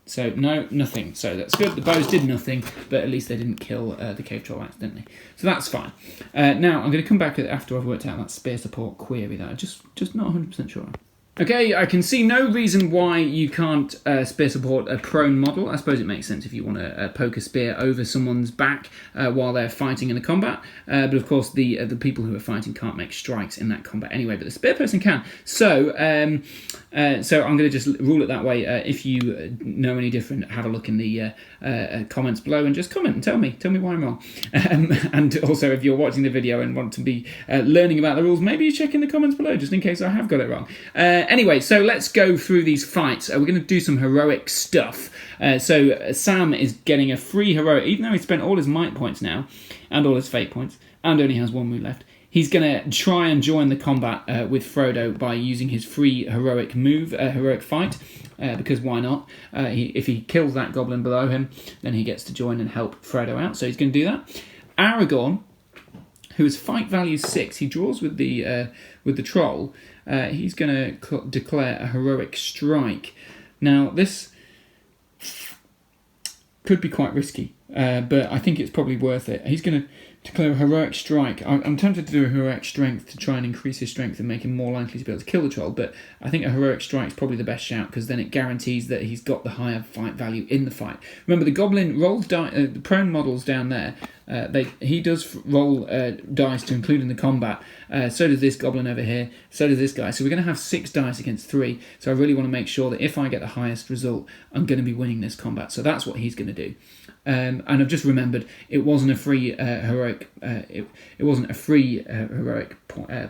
So, no, nothing. So that's good. The bows did nothing, but at least they didn't kill the cave troll accidentally. So that's fine. Now, I'm going to come back after I've worked out that spear support query that I'm just not 100% sure on. Okay, I can see no reason why you can't spear support a prone model. I suppose it makes sense if you want to poke a spear over someone's back while they're fighting in the combat. But of course, the people who are fighting can't make strikes in that combat anyway. But the spear person can. So I'm going to just rule it that way. If you know any different, have a look in the comments below and just comment and tell me why I'm wrong. And also, if you're watching the video and want to be learning about the rules, maybe you check in the comments below just in case I have got it wrong. Anyway, so let's go through these fights. We're going to do some heroic stuff. So Sam is getting a free heroic, even though he spent all his might points now, and all his fate points, and only has one wound left. He's going to try and join the combat with Frodo by using his free heroic move, heroic fight, because why not? If he kills that goblin below him, then he gets to join and help Frodo out. So he's going to do that. Aragorn, who is fight value 6, he draws with the troll. He's going to declare a heroic strike. Now this could be quite risky, but I think it's probably worth it. He's going to declare a heroic strike. I'm tempted to do a heroic strength to try and increase his strength and make him more likely to be able to kill the troll, but I think a heroic strike is probably the best shout, because then it guarantees that he's got the higher fight value in the fight. Remember, the goblin rolls the prone models down there. He does roll dice to include in the combat. So does this goblin over here. So does this guy. So we're going to have 6 dice against 3. So I really want to make sure that if I get the highest result, I'm going to be winning this combat. So that's what he's going to do. And I've just remembered it wasn't a free heroic. It wasn't a free heroic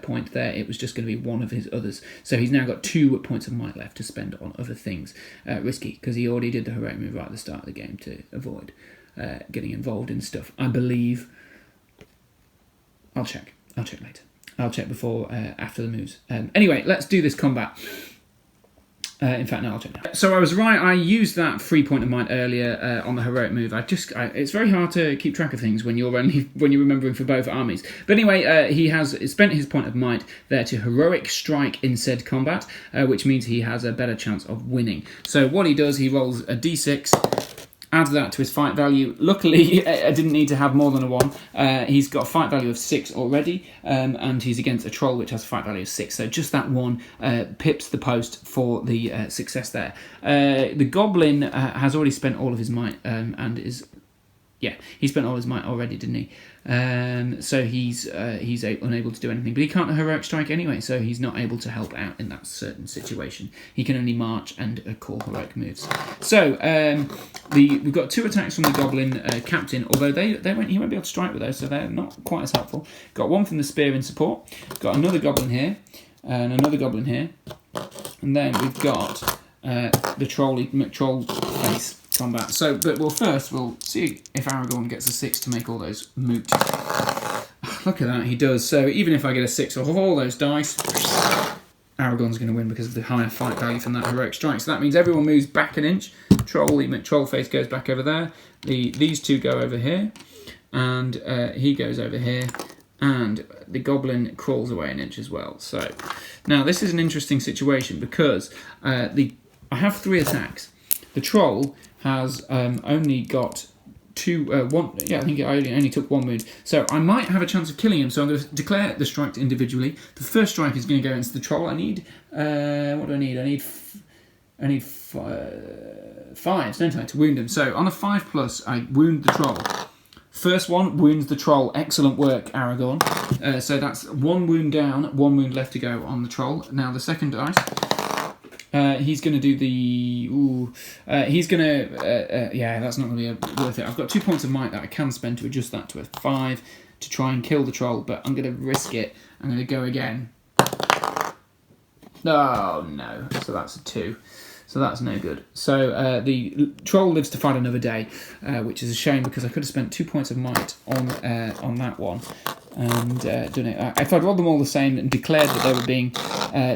point there. It was just going to be one of his others. So he's now got 2 points of might left to spend on other things. Risky, because he already did the heroic move right at the start of the game to avoid getting involved in stuff. I believe. I'll check later. I'll check before, after the moves. Anyway, let's do this combat. In fact, no, I'll check now. So I was right. I used that 3 point of might earlier on the heroic move. It's very hard to keep track of things when you're remembering for both armies. But anyway, he has spent his point of might there to heroic strike in said combat, which means he has a better chance of winning. So what he does, he rolls a d6. Adds that to his fight value. Luckily, I didn't need to have more than a 1. He's got a fight value of 6 already, and he's against a troll which has a fight value of 6. So just that 1 pips the post for the success there. The goblin has already spent all of his might, and is... Yeah, he spent all his might already, didn't he? So he's unable to do anything. But he can't heroic strike anyway, so he's not able to help out in that certain situation. He can only march and call heroic moves. So we've got 2 attacks from the goblin captain, although he won't be able to strike with those, so they're not quite as helpful. Got 1 from the spear in support. Got another goblin here, and another goblin here. And then we've got the troll face combat. So, first we'll see if Aragorn gets a 6 to make all those moot. Look at that, he does. So even if I get a 6 off of all those dice, Aragorn's going to win because of the higher fight value from that heroic strike. So that means everyone moves back an inch. Troll face goes back over there. These 2 go over here, and he goes over here, and the goblin crawls away an inch as well. So now this is an interesting situation because I have 3 attacks. The troll has only got 2, 1. Yeah, I think I only took 1 wound. So I might have a chance of killing him. So I'm going to declare the strike individually. The first strike is going to go into the troll. I need what do I need? I need 5, don't I, to wound him. So on a 5+, I wound the troll. First one wounds the troll. Excellent work, Aragorn. So that's 1 wound down, 1 wound left to go on the troll. Now the second dice. He's going to do the... he's going to... yeah, that's not going to be worth it. I've got 2 points of might that I can spend to adjust that to a 5 to try and kill the troll, but I'm going to risk it. I'm going to go again. Oh, no. So that's a 2. So that's no good. So the troll lives to fight another day, which is a shame because I could have spent 2 points of might on that one. And done it. If I'd rolled them all the same and declared that they were being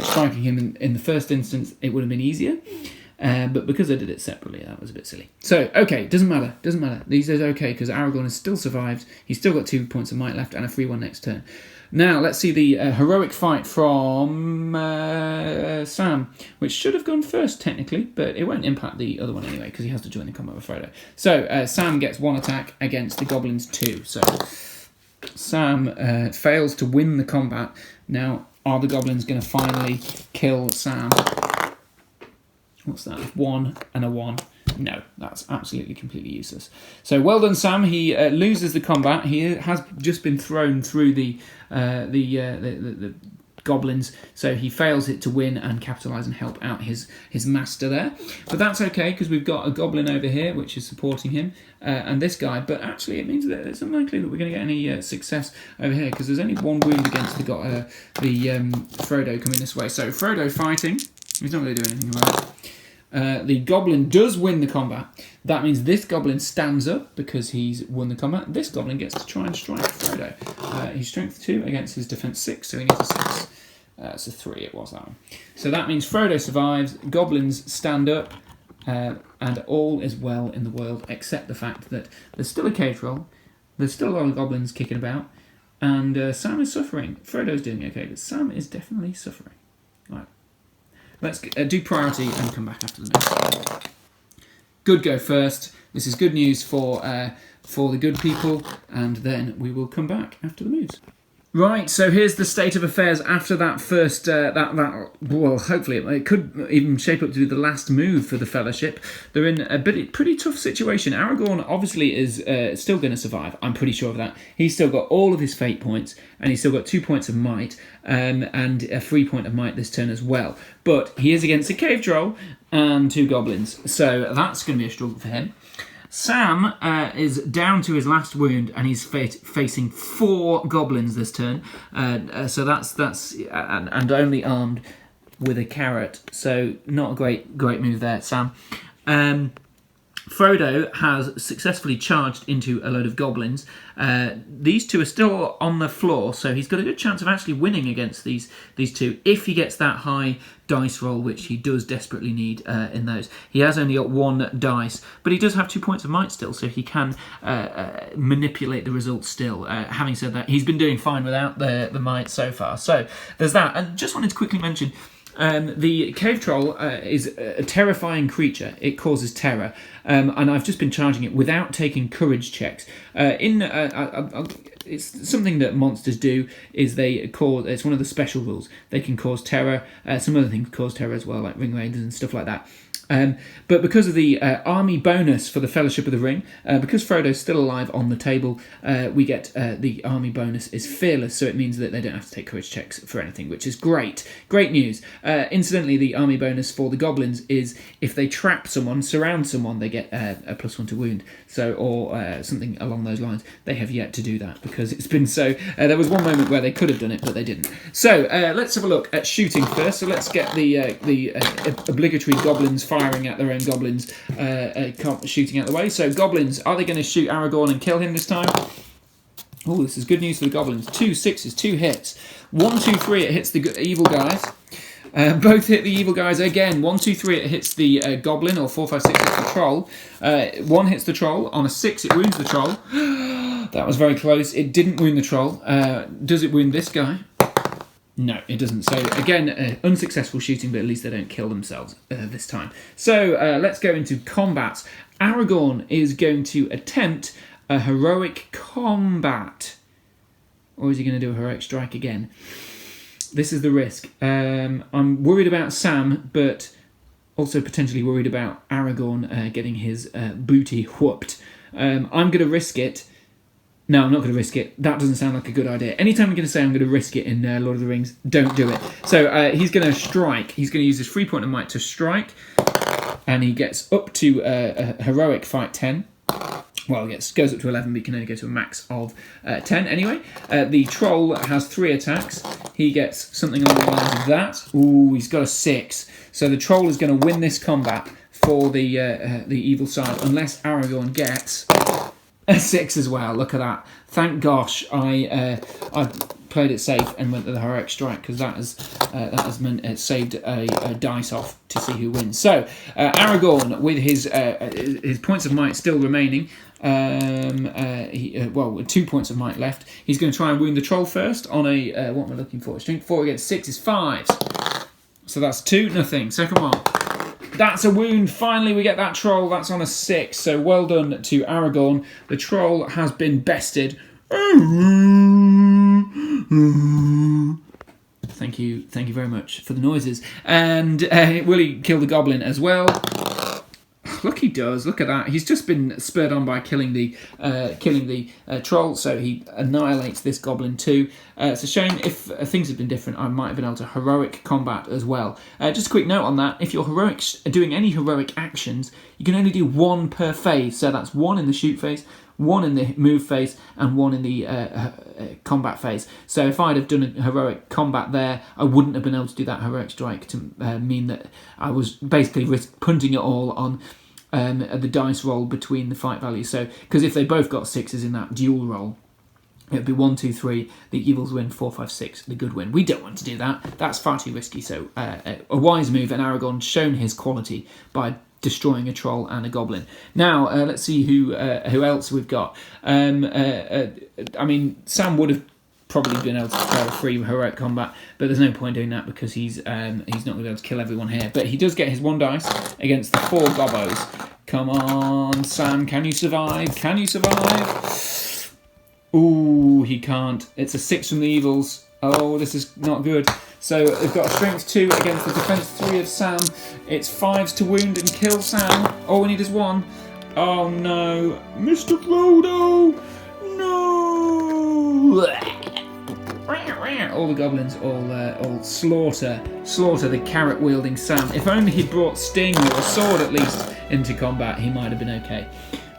striking him in the first instance, it would have been easier. But because I did it separately, that was a bit silly. So, okay, doesn't matter. These are okay because Aragorn has still survived. He's still got 2 points of might left and a free one next turn. Now, let's see the heroic fight from Sam, which should have gone first, technically, but it won't impact the other one anyway, because he has to join the combat with Frodo. So, Sam gets 1 attack against the goblins 2. So, Sam fails to win the combat. Now, are the goblins going to finally kill Sam? What's that? 1 and a 1. No, that's absolutely completely useless. So well done, Sam. He loses the combat. He has just been thrown through the goblins, so he fails it to win and capitalise and help out his master there. But that's okay, because we've got a goblin over here which is supporting him, and this guy. But actually, it means that it's unlikely that we're going to get any success over here, because there's only one wound against the Frodo coming this way. So Frodo fighting. He's not going to do anything about it. The goblin does win the combat. That means this goblin stands up because he's won the combat. This goblin gets to try and strike Frodo. He's strength 2 against his defense 6, so he needs a 6. It's a 3, it was that one. So that means Frodo survives, goblins stand up, and all is well in the world, except the fact that there's still a cave troll, there's still a lot of goblins kicking about, and Sam is suffering. Frodo's doing okay, but Sam is definitely suffering. Right. Let's do priority and come back after the news. Good go first. This is good news for the good people, and then we will come back after the news. Right, so here's the state of affairs after that first, well, hopefully it could even shape up to be the last move for the Fellowship. They're in a pretty tough situation. Aragorn obviously is still going to survive, I'm pretty sure of that. He's still got all of his fate points, and he's still got 2 points of might, and a 3 point of might this turn as well. But he is against a cave troll and 2 goblins, so that's going to be a struggle for him. Sam is down to his last wound, and he's facing 4 goblins this turn. So that's and only armed with a carrot. So not a great move there, Sam. Frodo has successfully charged into a load of goblins. These 2 are still on the floor, so he's got a good chance of actually winning against these 2 if he gets that high dice roll, which he does desperately need in those. He has only got 1 dice, but he does have 2 points of might still, so he can manipulate the results still. Having said that, he's been doing fine without the might so far. So there's that. And just wanted to quickly mention, the cave troll is a terrifying creature. It causes terror, and I've just been charging it without taking courage checks. It's something that monsters do. It's one of the special rules. They can cause terror. Some other things cause terror as well, like ring raiders and stuff like that. But because of the army bonus for the Fellowship of the Ring, because Frodo's still alive on the table, we get the army bonus is fearless, so it means that they don't have to take courage checks for anything, which is great. Great news. Incidentally, the army bonus for the goblins is if they trap someone, surround someone, they get a +1 to wound. So, or something along those lines. They have yet to do that because it's been so... there was one moment where they could have done it, but they didn't. So, let's have a look at shooting first. So let's get the obligatory goblins firing at their own goblins, shooting out the way. So goblins, are they going to shoot Aragorn and kill him this time? Oh, this is good news for the goblins. 2 6s, 2 hits. 1, 2, 3, it hits the evil guys. Both hit the evil guys again. 1, 2, 3, it hits the goblin, or 4, 5, 6 hits the troll. 1 hits the troll. On a 6, it wounds the troll. That was very close. It didn't wound the troll. Does it wound this guy? No, it doesn't. So, again, unsuccessful shooting, but at least they don't kill themselves this time. So, let's go into combat. Aragorn is going to attempt a heroic combat. Or is he going to do a heroic strike again? This is the risk. I'm worried about Sam, but also potentially worried about Aragorn getting his booty whooped. I'm going to risk it. No, I'm not going to risk it. That doesn't sound like a good idea. Anytime I'm going to say I'm going to risk it in Lord of the Rings, don't do it. So he's going to strike. He's going to use his 3 point of might to strike. And he gets up to a heroic fight 10. Well, goes up to 11, but he can only go to a max of 10 anyway. The troll has 3 attacks. He gets something along the lines of that. Ooh, he's got a 6. So the troll is going to win this combat for the evil side, unless Aragorn gets a 6 as well. Look at that. Thank gosh I played it safe and went to the heroic strike, because that has meant it saved a dice off to see who wins. So Aragorn, with his points of might still remaining, with 2 points of might left, he's going to try and wound the troll first on a what am I looking for? Strength 4 against 6 is 5s. So that's 2-0. Second one. That's a wound. Finally, we get that troll. That's on a 6. So well done to Aragorn. The troll has been bested. Thank you very much for the noises. And will he kill the goblin as well? Lucky he does. Look at that. He's just been spurred on by killing the troll, so he annihilates this goblin too. It's a shame. If things had been different, I might have been able to heroic combat as well. Just a quick note on that. If you're doing any heroic actions, you can only do one per phase. So that's one in the shoot phase, one in the move phase, and one in the combat phase. So if I'd have done a heroic combat there, I wouldn't have been able to do that heroic strike to mean that I was basically punting it all on the dice roll between the fight values. So because if they both got 6s in that dual roll, it would be 1, 2, 3, the evils win, 4, 5, 6, the good win. We don't want to do that. That's far too risky. So a wise move, and Aragorn's shown his quality by destroying a troll and a goblin. Now, let's see who else we've got. I mean, Sam would have probably been able to spell free heroic combat, but there's no point doing that because he's not going to be able to kill everyone here. But he does get his 1 dice against the 4 gobbos. Come on, Sam, can you survive? Can you survive? Ooh, he can't. It's a 6 from the evils. Oh, this is not good. So they've got a strength 2 against the defense 3 of Sam. It's 5s to wound and kill Sam. All we need is 1. Oh no, Mr. Frodo! No! All the goblins all slaughter the carrot wielding Sam. If only he'd brought Sting or a sword at least into combat, he might have been okay.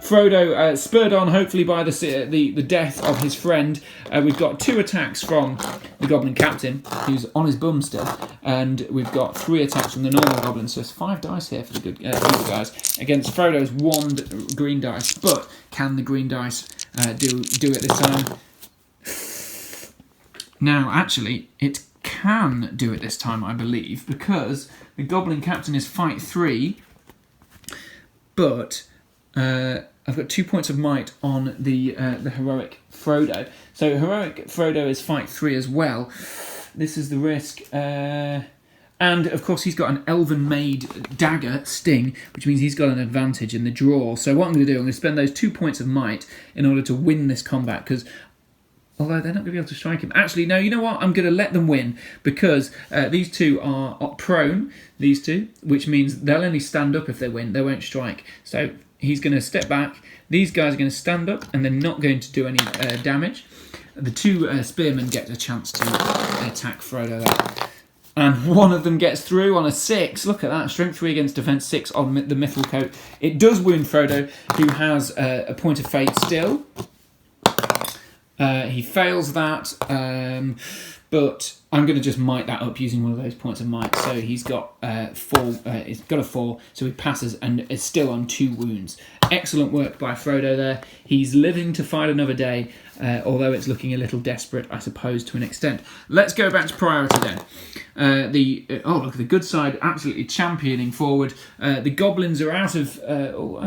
Frodo, spurred on hopefully by the death of his friend, we've got 2 attacks from the Goblin Captain, who's on his bum still, and we've got 3 attacks from the normal goblins, so it's 5 dice here for the good guys, against Frodo's 1 green dice. But can the green dice do it this time? Now, actually, it can do it this time, I believe, because the Goblin Captain is fight 3, but I've got 2 points of might on the heroic Frodo. So heroic Frodo is fight 3 as well. This is the risk. And of course he's got an elven-made dagger, Sting, which means he's got an advantage in the draw. So what I'm going to do, I'm going to spend those 2 points of might in order to win this combat, because although they're not going to be able to strike him. Actually, no, you know what? I'm going to let them win because these 2 are prone, these 2, which means they'll only stand up if they win. They won't strike. So he's going to step back. These guys are going to stand up and they're not going to do any damage. The 2 spearmen get a chance to attack Frodo there. And one of them gets through on a 6. Look at that. Strength 3 against defense 6 on the mithril coat. It does wound Frodo, who has a point of fate still. He fails that, but I'm going to just might that up using one of those points of might. So he's got 4. He's got a 4, so he passes and is still on 2 wounds. Excellent work by Frodo there. He's living to fight another day, although it's looking a little desperate, I suppose, to an extent. Let's go back to priority then. Look, the good side absolutely championing forward. The goblins are out of.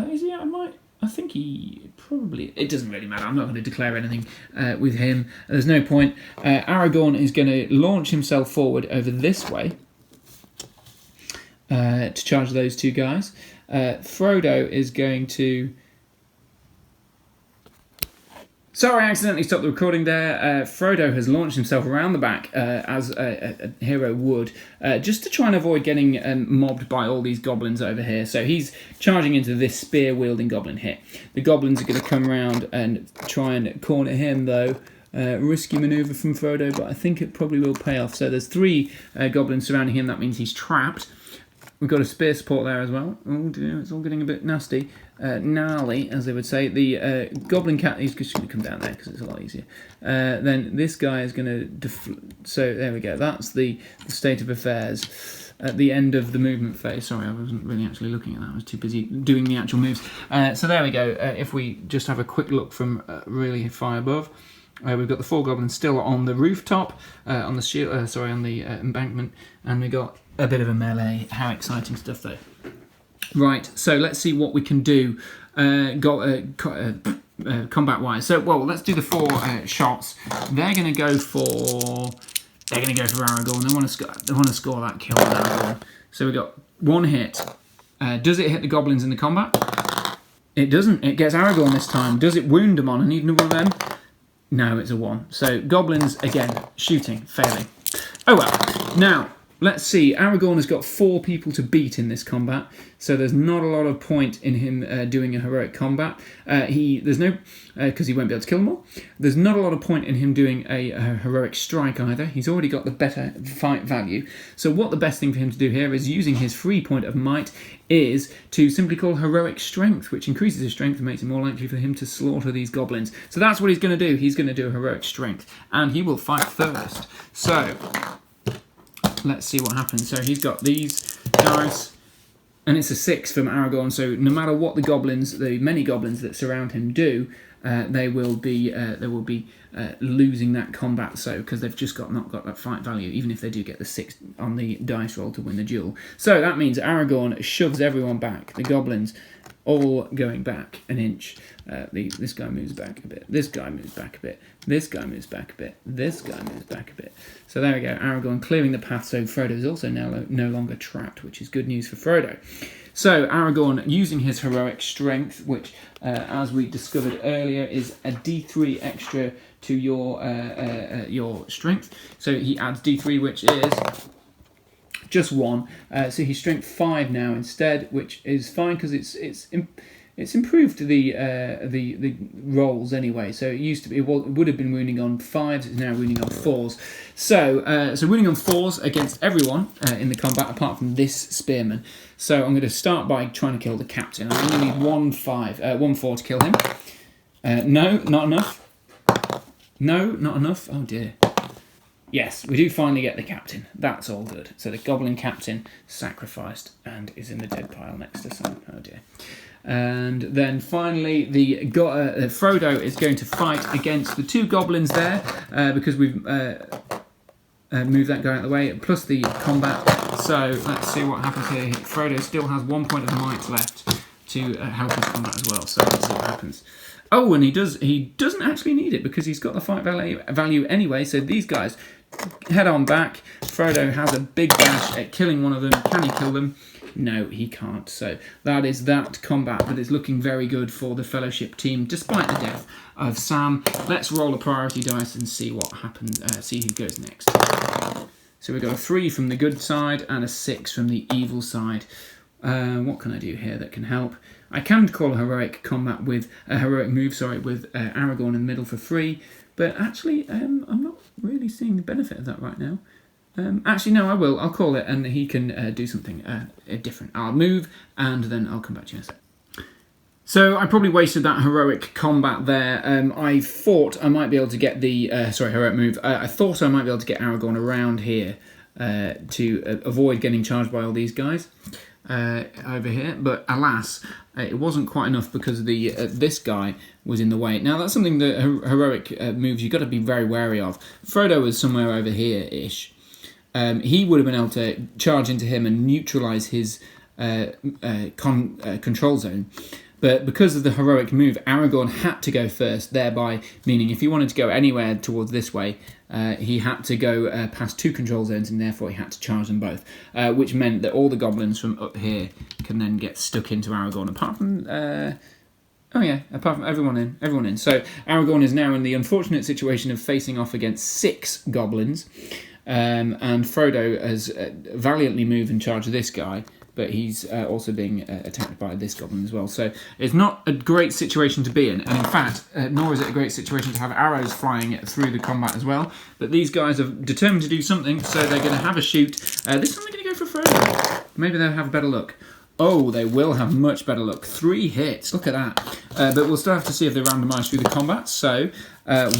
Is he out of might? I think he probably... It doesn't really matter. I'm not going to declare anything with him. There's no point. Aragorn is going to launch himself forward over this way to charge those 2 guys. Frodo is going to... Sorry, I accidentally stopped the recording there. Frodo has launched himself around the back as a hero would, just to try and avoid getting mobbed by all these goblins over here. So he's charging into this spear-wielding goblin here. The goblins are going to come around and try and corner him, though. Risky manoeuvre from Frodo, but I think it probably will pay off. So there's 3 goblins surrounding him. That means he's trapped. We've got a spear support there as well. Oh dear, it's all getting a bit nasty. Gnarly, as they would say. The Goblin Cat, he's just going to come down there because it's a lot easier. Then this guy is going to... So there we go. That's the state of affairs at the end of the movement phase. Sorry, I wasn't really actually looking at that. I was too busy doing the actual moves. So there we go. If we just have a quick look from really far above, we've got the 4 goblins still on the rooftop, on the shield. On the embankment, and we got a bit of a melee. How exciting stuff, though. Right, so let's see what we can do combat-wise. So, well, let's do the 4 shots. They're going to go for Aragorn. They want to score that kill on Aragorn. So we've got 1 hit. Does it hit the goblins in the combat? It doesn't. It gets Aragorn this time. Does it wound them on? I need another one of them. No, it's a 1. So goblins again shooting, failing. Oh well. Now let's see. Aragorn has got 4 people to beat in this combat, so there's not a lot of point in him doing a heroic combat. There's no because he won't be able to kill them all. There's not a lot of point in him doing a heroic strike either. He's already got the better fight value. So what the best thing for him to do here is, using his free point of might, is to simply call heroic strength, which increases his strength and makes it more likely for him to slaughter these goblins. So that's what he's going to do. He's going to do a heroic strength, and he will fight first. So let's see what happens. So he's got these dice, and it's a 6 from Aragorn. So no matter what the many goblins that surround him do, they will be losing that combat. So because they've just not got that fight value, even if they do get the 6 on the dice roll to win the duel. So that means Aragorn shoves everyone back. The goblins all going back an inch. This guy moves back a bit. This guy moves back a bit. This guy moves back a bit. This guy moves back a bit. So there we go. Aragorn clearing the path. So Frodo is also now no longer trapped, which is good news for Frodo. So Aragorn, using his heroic strength, which, as we discovered earlier, is a D3 extra to your strength. So he adds D3, which is just 1. So he's strength 5 now instead, which is fine because it's improved the rolls anyway. So it would have been wounding on 5s. It's now wounding on 4s. So wounding on 4s against everyone in the combat apart from this spearman. So I'm going to start by trying to kill the captain. I only need 1 4 to kill him. No, not enough. No, not enough. Oh dear. Yes, we do finally get the captain. That's all good. So the goblin captain sacrificed and is in the dead pile next to Sam. Oh dear. And then finally, Frodo is going to fight against the 2 goblins there because we've moved that guy out of the way, plus the combat. So let's see what happens here. Frodo still has 1 point of might left to help his combat as well. So let's see what happens. Oh, and he doesn't actually need it because he's got the fight value anyway. So these guys head on back. Frodo has a big dash at killing one of them. Can he kill them? No, he can't. So that is that combat, but it's looking very good for the Fellowship team, despite the death of Sam. Let's roll a priority dice and see what happens. See who goes next. So we've got a 3 from the good side and a 6 from the evil side. What can I do here that can help? I can call a heroic combat with a heroic move, with Aragorn in the middle for free, but actually I'm not really seeing the benefit of that right now. Actually, no, I will. I'll call it, and he can do something different. I'll move, and then I'll come back to you in a sec. So I probably wasted that heroic combat there. I thought I might be able to get the heroic move. I thought I might be able to get Aragorn around here to avoid getting charged by all these guys over here, but alas, it wasn't quite enough because this guy was in the way. Now that's something that heroic moves you've got to be very wary of. Frodo was somewhere over here-ish. He would have been able to charge into him and neutralise his control zone. But because of the heroic move, Aragorn had to go first, thereby meaning if he wanted to go anywhere towards this way, he had to go past 2 control zones, and therefore he had to charge them both, which meant that all the goblins from up here can then get stuck into Aragorn, apart from everyone in. So Aragorn is now in the unfortunate situation of facing off against 6 goblins, and Frodo has valiantly moved and charged this guy, but he's also being attacked by this goblin as well. So it's not a great situation to be in, and in fact, nor is it a great situation to have arrows flying through the combat as well. But these guys are determined to do something, so they're going to have a shoot. This time they're going to go for Frodo. Maybe they'll have better luck. Oh, they will have much better luck. 3 hits, look at that. But we'll still have to see if they're randomised through the combat. So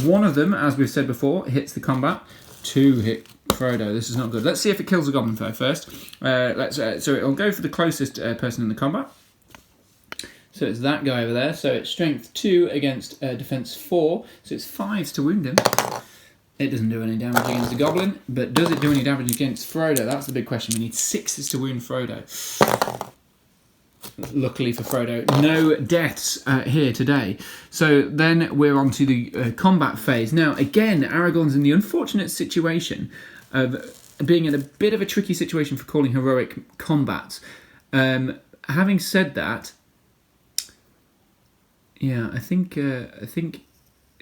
one of them, as we've said before, hits the combat. 2 hit Frodo. This is not good. Let's see if it kills the goblin first. So it'll go for the closest person in the combat. So it's that guy over there. So it's strength 2 against defense 4. So it's 5s to wound him. It doesn't do any damage against the goblin, but does it do any damage against Frodo? That's the big question. We need 6s to wound Frodo. Luckily for Frodo, no deaths here today. So then we're on to the combat phase. Now, again, Aragorn's in the unfortunate situation of being in a bit of a tricky situation for calling heroic combats. Having said that, yeah, I think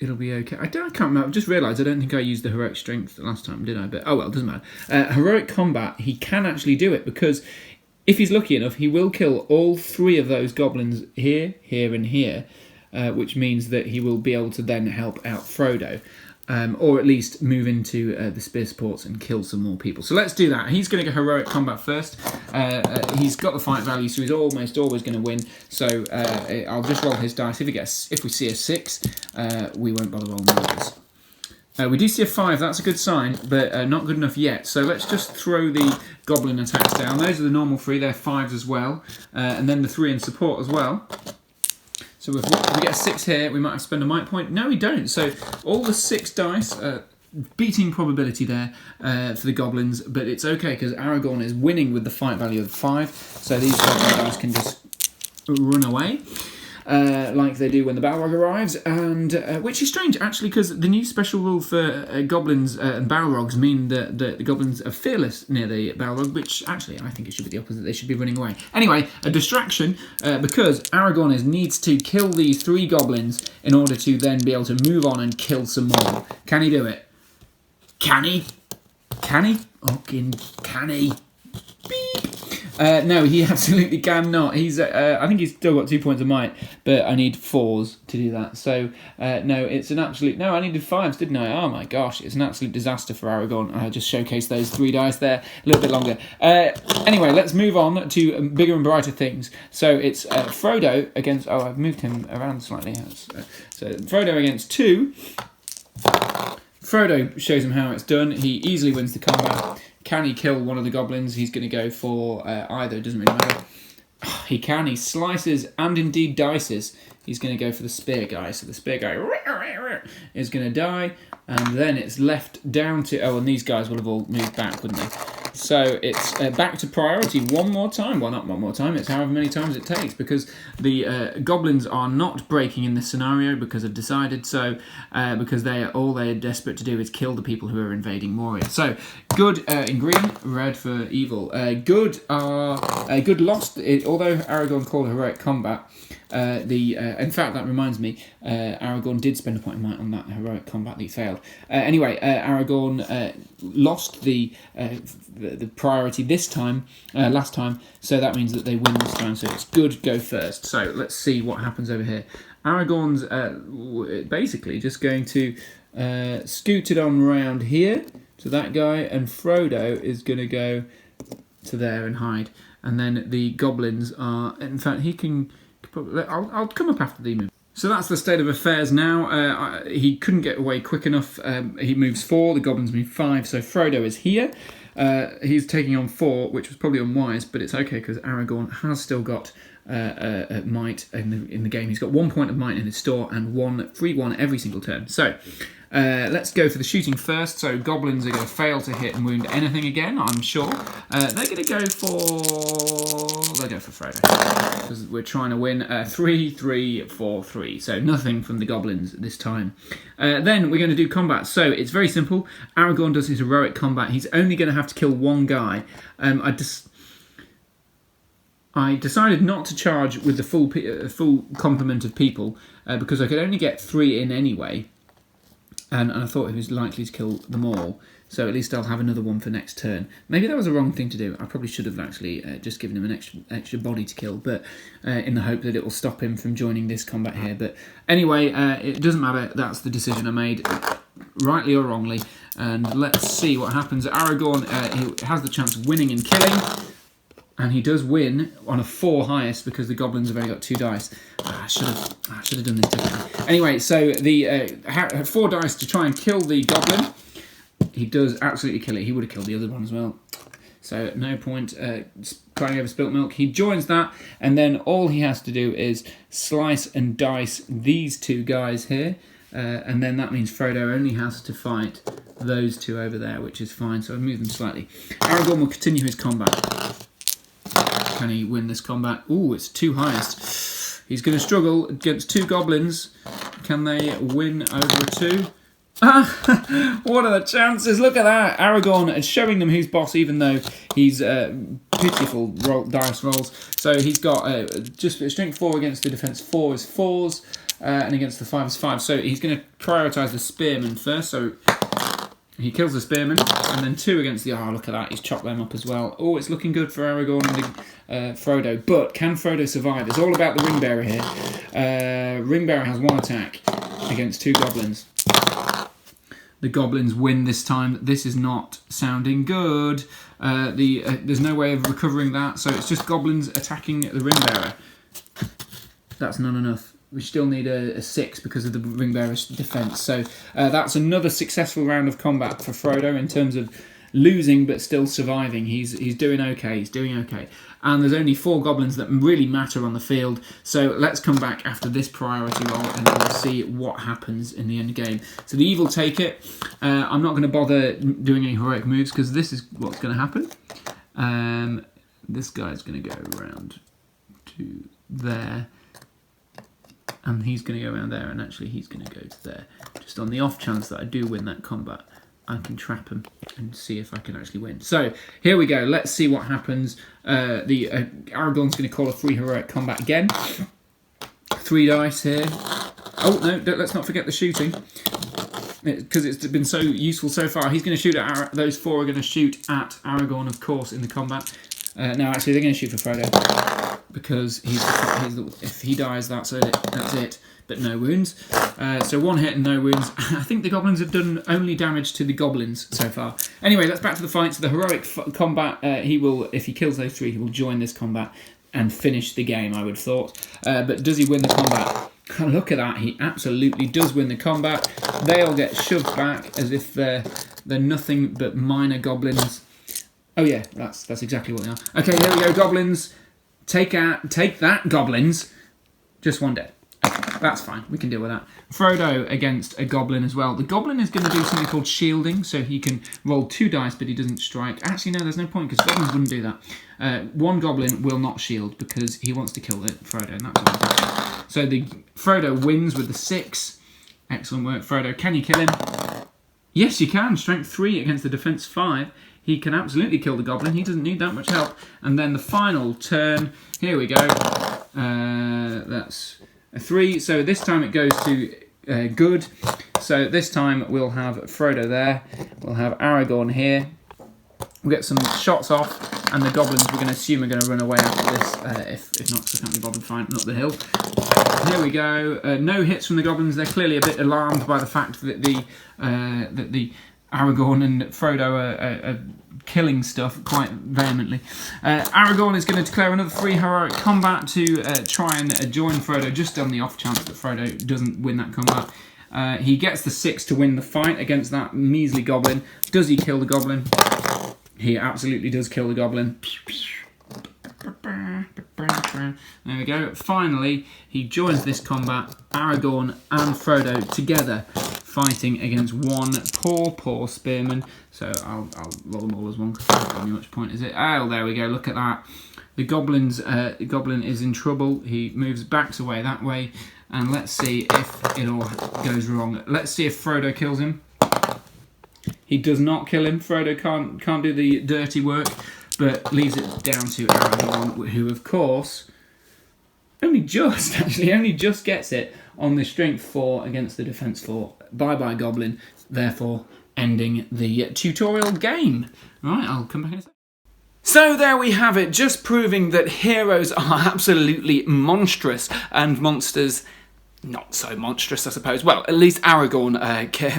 it'll be okay. I can't remember. I've just realised I don't think I used the heroic strength last time, did I? But oh well, doesn't matter. Heroic combat, he can actually do it because if he's lucky enough, he will kill all 3 of those goblins here, here, and here, which means that he will be able to then help out Frodo. Or at least move into the spear supports and kill some more people. So let's do that. He's going to go heroic combat first. He's got the fight value, so he's almost always going to win. So I'll just roll his dice. If we see a 6, we won't bother rolling others. We do see a 5. That's a good sign, but not good enough yet. So let's just throw the goblin attacks down. Those are the normal 3. They're 5s as well, and then the 3 in support as well. So if we get a 6 here, we might have to spend a might point. No, we don't. So all the 6 dice, beating probability there for the goblins, but it's okay because Aragorn is winning with the fight value of 5. So these goblin dice can just run away. Like they do when the Balrog arrives, and which is strange actually, because the new special rule for goblins and Balrogs mean that the goblins are fearless near the Balrog, which actually I think it should be the opposite. They should be running away. Anyway, a distraction because Aragorn needs to kill these 3 goblins in order to then be able to move on and kill some more. Can he do it? Can he? Can he? Fucking can he? Beep. No, he absolutely cannot. He's, I think he's still got 2 points of might, but I need 4s to do that. So, no, it's an absolute... No, I needed 5s, didn't I? Oh my gosh, it's an absolute disaster for Aragorn. I just showcased those 3 dice there a little bit longer. Anyway, let's move on to bigger and brighter things. So it's Frodo against... Oh, I've moved him around slightly. So Frodo against 2. Frodo shows him how it's done. He easily wins the combat. Can he kill one of the goblins? He's going to go for either. It doesn't really matter. He can. He slices and indeed dices. He's going to go for the spear guy. So the spear guy is going to die. And then it's left down to... Oh, and these guys will have all moved back, wouldn't they? So it's back to priority one more time. Well, not one more time. It's however many times it takes, because the goblins are not breaking in this scenario because I've decided so, because all they're desperate to do is kill the people who are invading Moria. So good in green, red for evil. Good lost. Although Aragorn called heroic combat, in fact, that reminds me, Aragorn did spend a point of might on that heroic combat that he failed. Anyway, Aragorn lost the priority this time, last time, so that means that they win this time, so it's good go first. So let's see what happens over here. Aragorn's basically just going to scoot it on round here to that guy, and Frodo is going to go to there and hide. And then the goblins are... In fact, he can... I'll come up after the move. So that's the state of affairs now. He couldn't get away quick enough. He moves 4, the goblins move 5, so Frodo is here. He's taking on 4, which was probably unwise, but it's okay because Aragorn has still got might in the game. He's got 1 point of might in his store and free one every single turn. So let's go for the shooting first. So goblins are going to fail to hit and wound anything again, I'm sure. They're going to go for... They'll go for Frodo, because we're trying to win 3-3-4-3. So nothing from the goblins this time. Then we're going to do combat. So it's very simple. Aragorn does his heroic combat. He's only going to have to kill 1 guy. I decided not to charge with the full complement of people because I could only get 3 in anyway. And I thought he was likely to kill them all, so at least I'll have another one for next turn. Maybe that was a wrong thing to do. I probably should have actually just given him an extra body to kill, but in the hope that it will stop him from joining this combat here. But anyway, it doesn't matter. That's the decision I made, rightly or wrongly. And let's see what happens. Aragorn he has the chance of winning and killing. And he does win on a 4 highest because the goblins have only got 2 dice. I should have done this differently. Anyway, so the 4 dice to try and kill the goblin. He does absolutely kill it. He would have killed the other one as well. So at no point crying over spilt milk. He joins that, and then all he has to do is slice and dice these 2 guys here. And then that means Frodo only has to fight those 2 over there, which is fine. So I've moved them slightly. Aragorn will continue his combat. Can he win this combat? Ooh, it's 2 highest. He's going to struggle against 2 goblins. Can they win over a 2? Ah, what are the chances? Look at that. Aragorn is showing them who's boss, even though he's pitiful dice rolls. So he's got just a strength 4 against the defense 4 is 4s, and against the 5 is 5. So he's going to prioritise the spearman first. So he kills the spearman, and then 2 against the... Oh, look at that, he's chopped them up as well. Oh, it's looking good for Aragorn and Frodo. But can Frodo survive? It's all about the ring bearer here. Ring bearer has 1 attack against 2 goblins. The goblins win this time. This is not sounding good. There's no way of recovering that, so it's just goblins attacking the ring bearer. That's not enough. We still need a 6 because of the ring bearer's defense. So that's another successful round of combat for Frodo in terms of losing but still surviving. He's doing okay. He's doing okay. And there's only 4 goblins that really matter on the field. So let's come back after this priority roll and we'll see what happens in the end game. So the evil take it. I'm not going to bother doing any heroic moves because this is what's going to happen. This guy's going to go around to there. And he's going to go around there, and actually he's going to go to there. Just on the off chance that I do win that combat, I can trap him and see if I can actually win. So, here we go. Let's see what happens. Aragorn's going to call a 3 heroic combat again. 3 dice here. Oh, no, let's not forget the shooting. Because it's been so useful so far. He's going to shoot at... Those 4 are going to shoot at Aragorn, of course, in the combat. No, actually, they're going to shoot for Frodo. Because if he dies, that's it. But no wounds. So 1 hit and no wounds. I think the goblins have done only damage to the goblins so far. Anyway, let's back to the fight. So the heroic combat, he will, if he kills those 3, he will join this combat and finish the game, I would have thought. But does he win the combat? Look at that, he absolutely does win the combat. They all get shoved back as if they're nothing but minor goblins. Oh yeah, that's exactly what they are. Okay, here we go, goblins. Take that, goblins. Just 1 dead. Okay, that's fine. We can deal with that. Frodo against a goblin as well. The goblin is going to do something called shielding, so he can roll 2 dice, but he doesn't strike. Actually, no, there's no point, because goblins wouldn't do that. 1 goblin will not shield, because he wants to kill Frodo, and that's what I'm doing. So Frodo wins with the 6. Excellent work, Frodo. Can you kill him? Yes, you can. Strength 3 against the defense 5. He can absolutely kill the goblin. He doesn't need that much help. And then the final turn. Here we go. That's a 3. So this time it goes to good. So this time we'll have Frodo there. We'll have Aragorn here. We'll get some shots off. And the goblins we're going to assume are going to run away after this. If not, because I can't be bothered fighting up the hill. Here we go. No hits from the goblins. They're clearly a bit alarmed by the fact that the Aragorn and Frodo are killing stuff quite vehemently. Aragorn is going to declare another 3 heroic combat to try and join Frodo, just on the off chance that Frodo doesn't win that combat. He gets the 6 to win the fight against that measly goblin. Does he kill the goblin? He absolutely does kill the goblin. There we go. Finally, he joins this combat, Aragorn and Frodo together, fighting against 1 poor spearman. So I'll roll them all as 1 because there's not much point, is it? Oh, there we go. Look at that. The goblin is in trouble. He backs away that way, and let's see if it all goes wrong. Let's see if Frodo kills him. He does not kill him. Frodo can't do the dirty work, but leaves it down to Aragorn, who of course only just gets it on the strength 4 against the defense 4. Bye-bye, goblin. Therefore, ending the tutorial game. Right, I'll come back in a second. So there we have it, just proving that heroes are absolutely monstrous and monsters not so monstrous, I suppose. Well, at least Aragorn,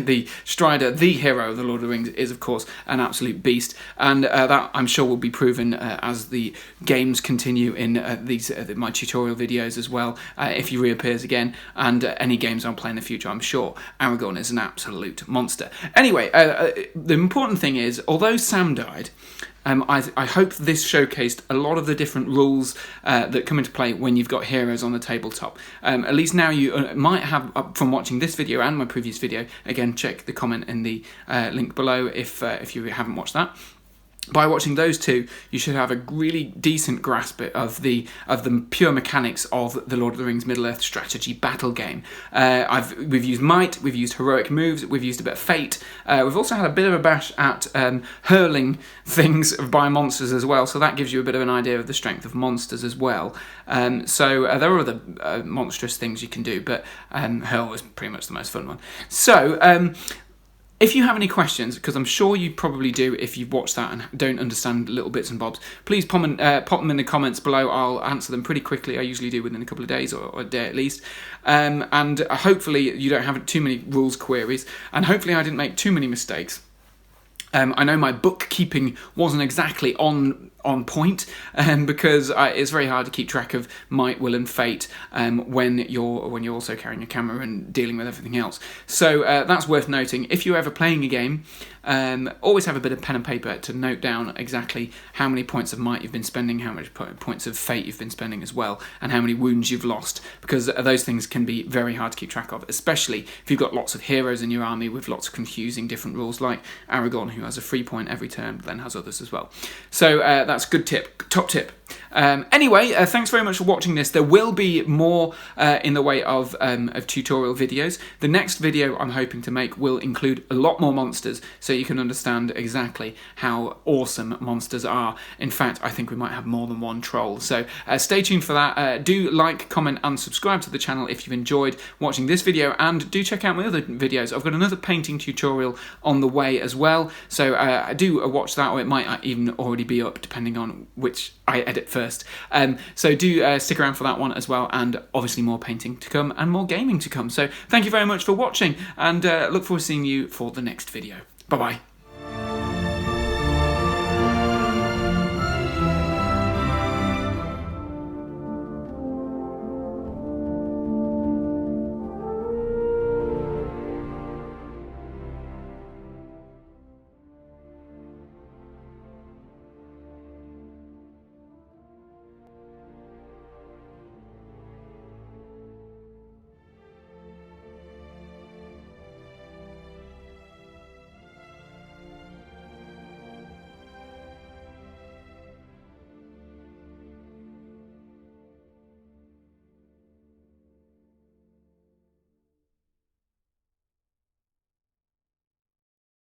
the Strider, the hero of the Lord of the Rings, is of course an absolute beast, and that I'm sure will be proven as the games continue in my tutorial videos as well, if he reappears again, and any games I'll play in the future. I'm sure Aragorn is an absolute monster. Anyway, the important thing is, although Sam died, I hope this showcased a lot of the different rules that come into play when you've got heroes on the tabletop. At least now you might have, from watching this video and my previous video, again check the comment in the link below if you haven't watched that. By watching those two, you should have a really decent grasp of the pure mechanics of the Lord of the Rings Middle-earth strategy battle game. We've used might, we've used heroic moves, we've used a bit of fate. We've also had a bit of a bash at hurling things by monsters as well, so that gives you a bit of an idea of the strength of monsters as well. So there are other monstrous things you can do, but hurl was pretty much the most fun one. So if you have any questions, because I'm sure you probably do if you've watched that and don't understand little bits and bobs, please pop them in the comments below. I'll answer them pretty quickly. I usually do within a couple of days or a day at least. And hopefully you don't have too many rules queries, and hopefully I didn't make too many mistakes. I know my bookkeeping wasn't exactly on point because it's very hard to keep track of might, will, and fate when you're also carrying a camera and dealing with everything else. So that's worth noting. If you're ever playing a game, always have a bit of pen and paper to note down exactly how many points of might you've been spending, how many points of fate you've been spending as well, and how many wounds you've lost, because those things can be very hard to keep track of, especially if you've got lots of heroes in your army with lots of confusing different rules, like Aragorn, who has a free point every turn, but then has others as well. So that's a good tip, top tip. Anyway, thanks very much for watching this. There will be more in the way of tutorial videos. The next video I'm hoping to make will include a lot more monsters, so you can understand exactly how awesome monsters are. In fact, I think we might have more than one troll. So stay tuned for that. Do like, comment, and subscribe to the channel if you've enjoyed watching this video, and do check out my other videos. I've got another painting tutorial on the way as well, so do watch that, or it might even already be up depending on which I edit first. So do stick around for that one as well, and obviously more painting to come and more gaming to come. So thank you very much for watching, and look forward to seeing you for the next video. Bye bye.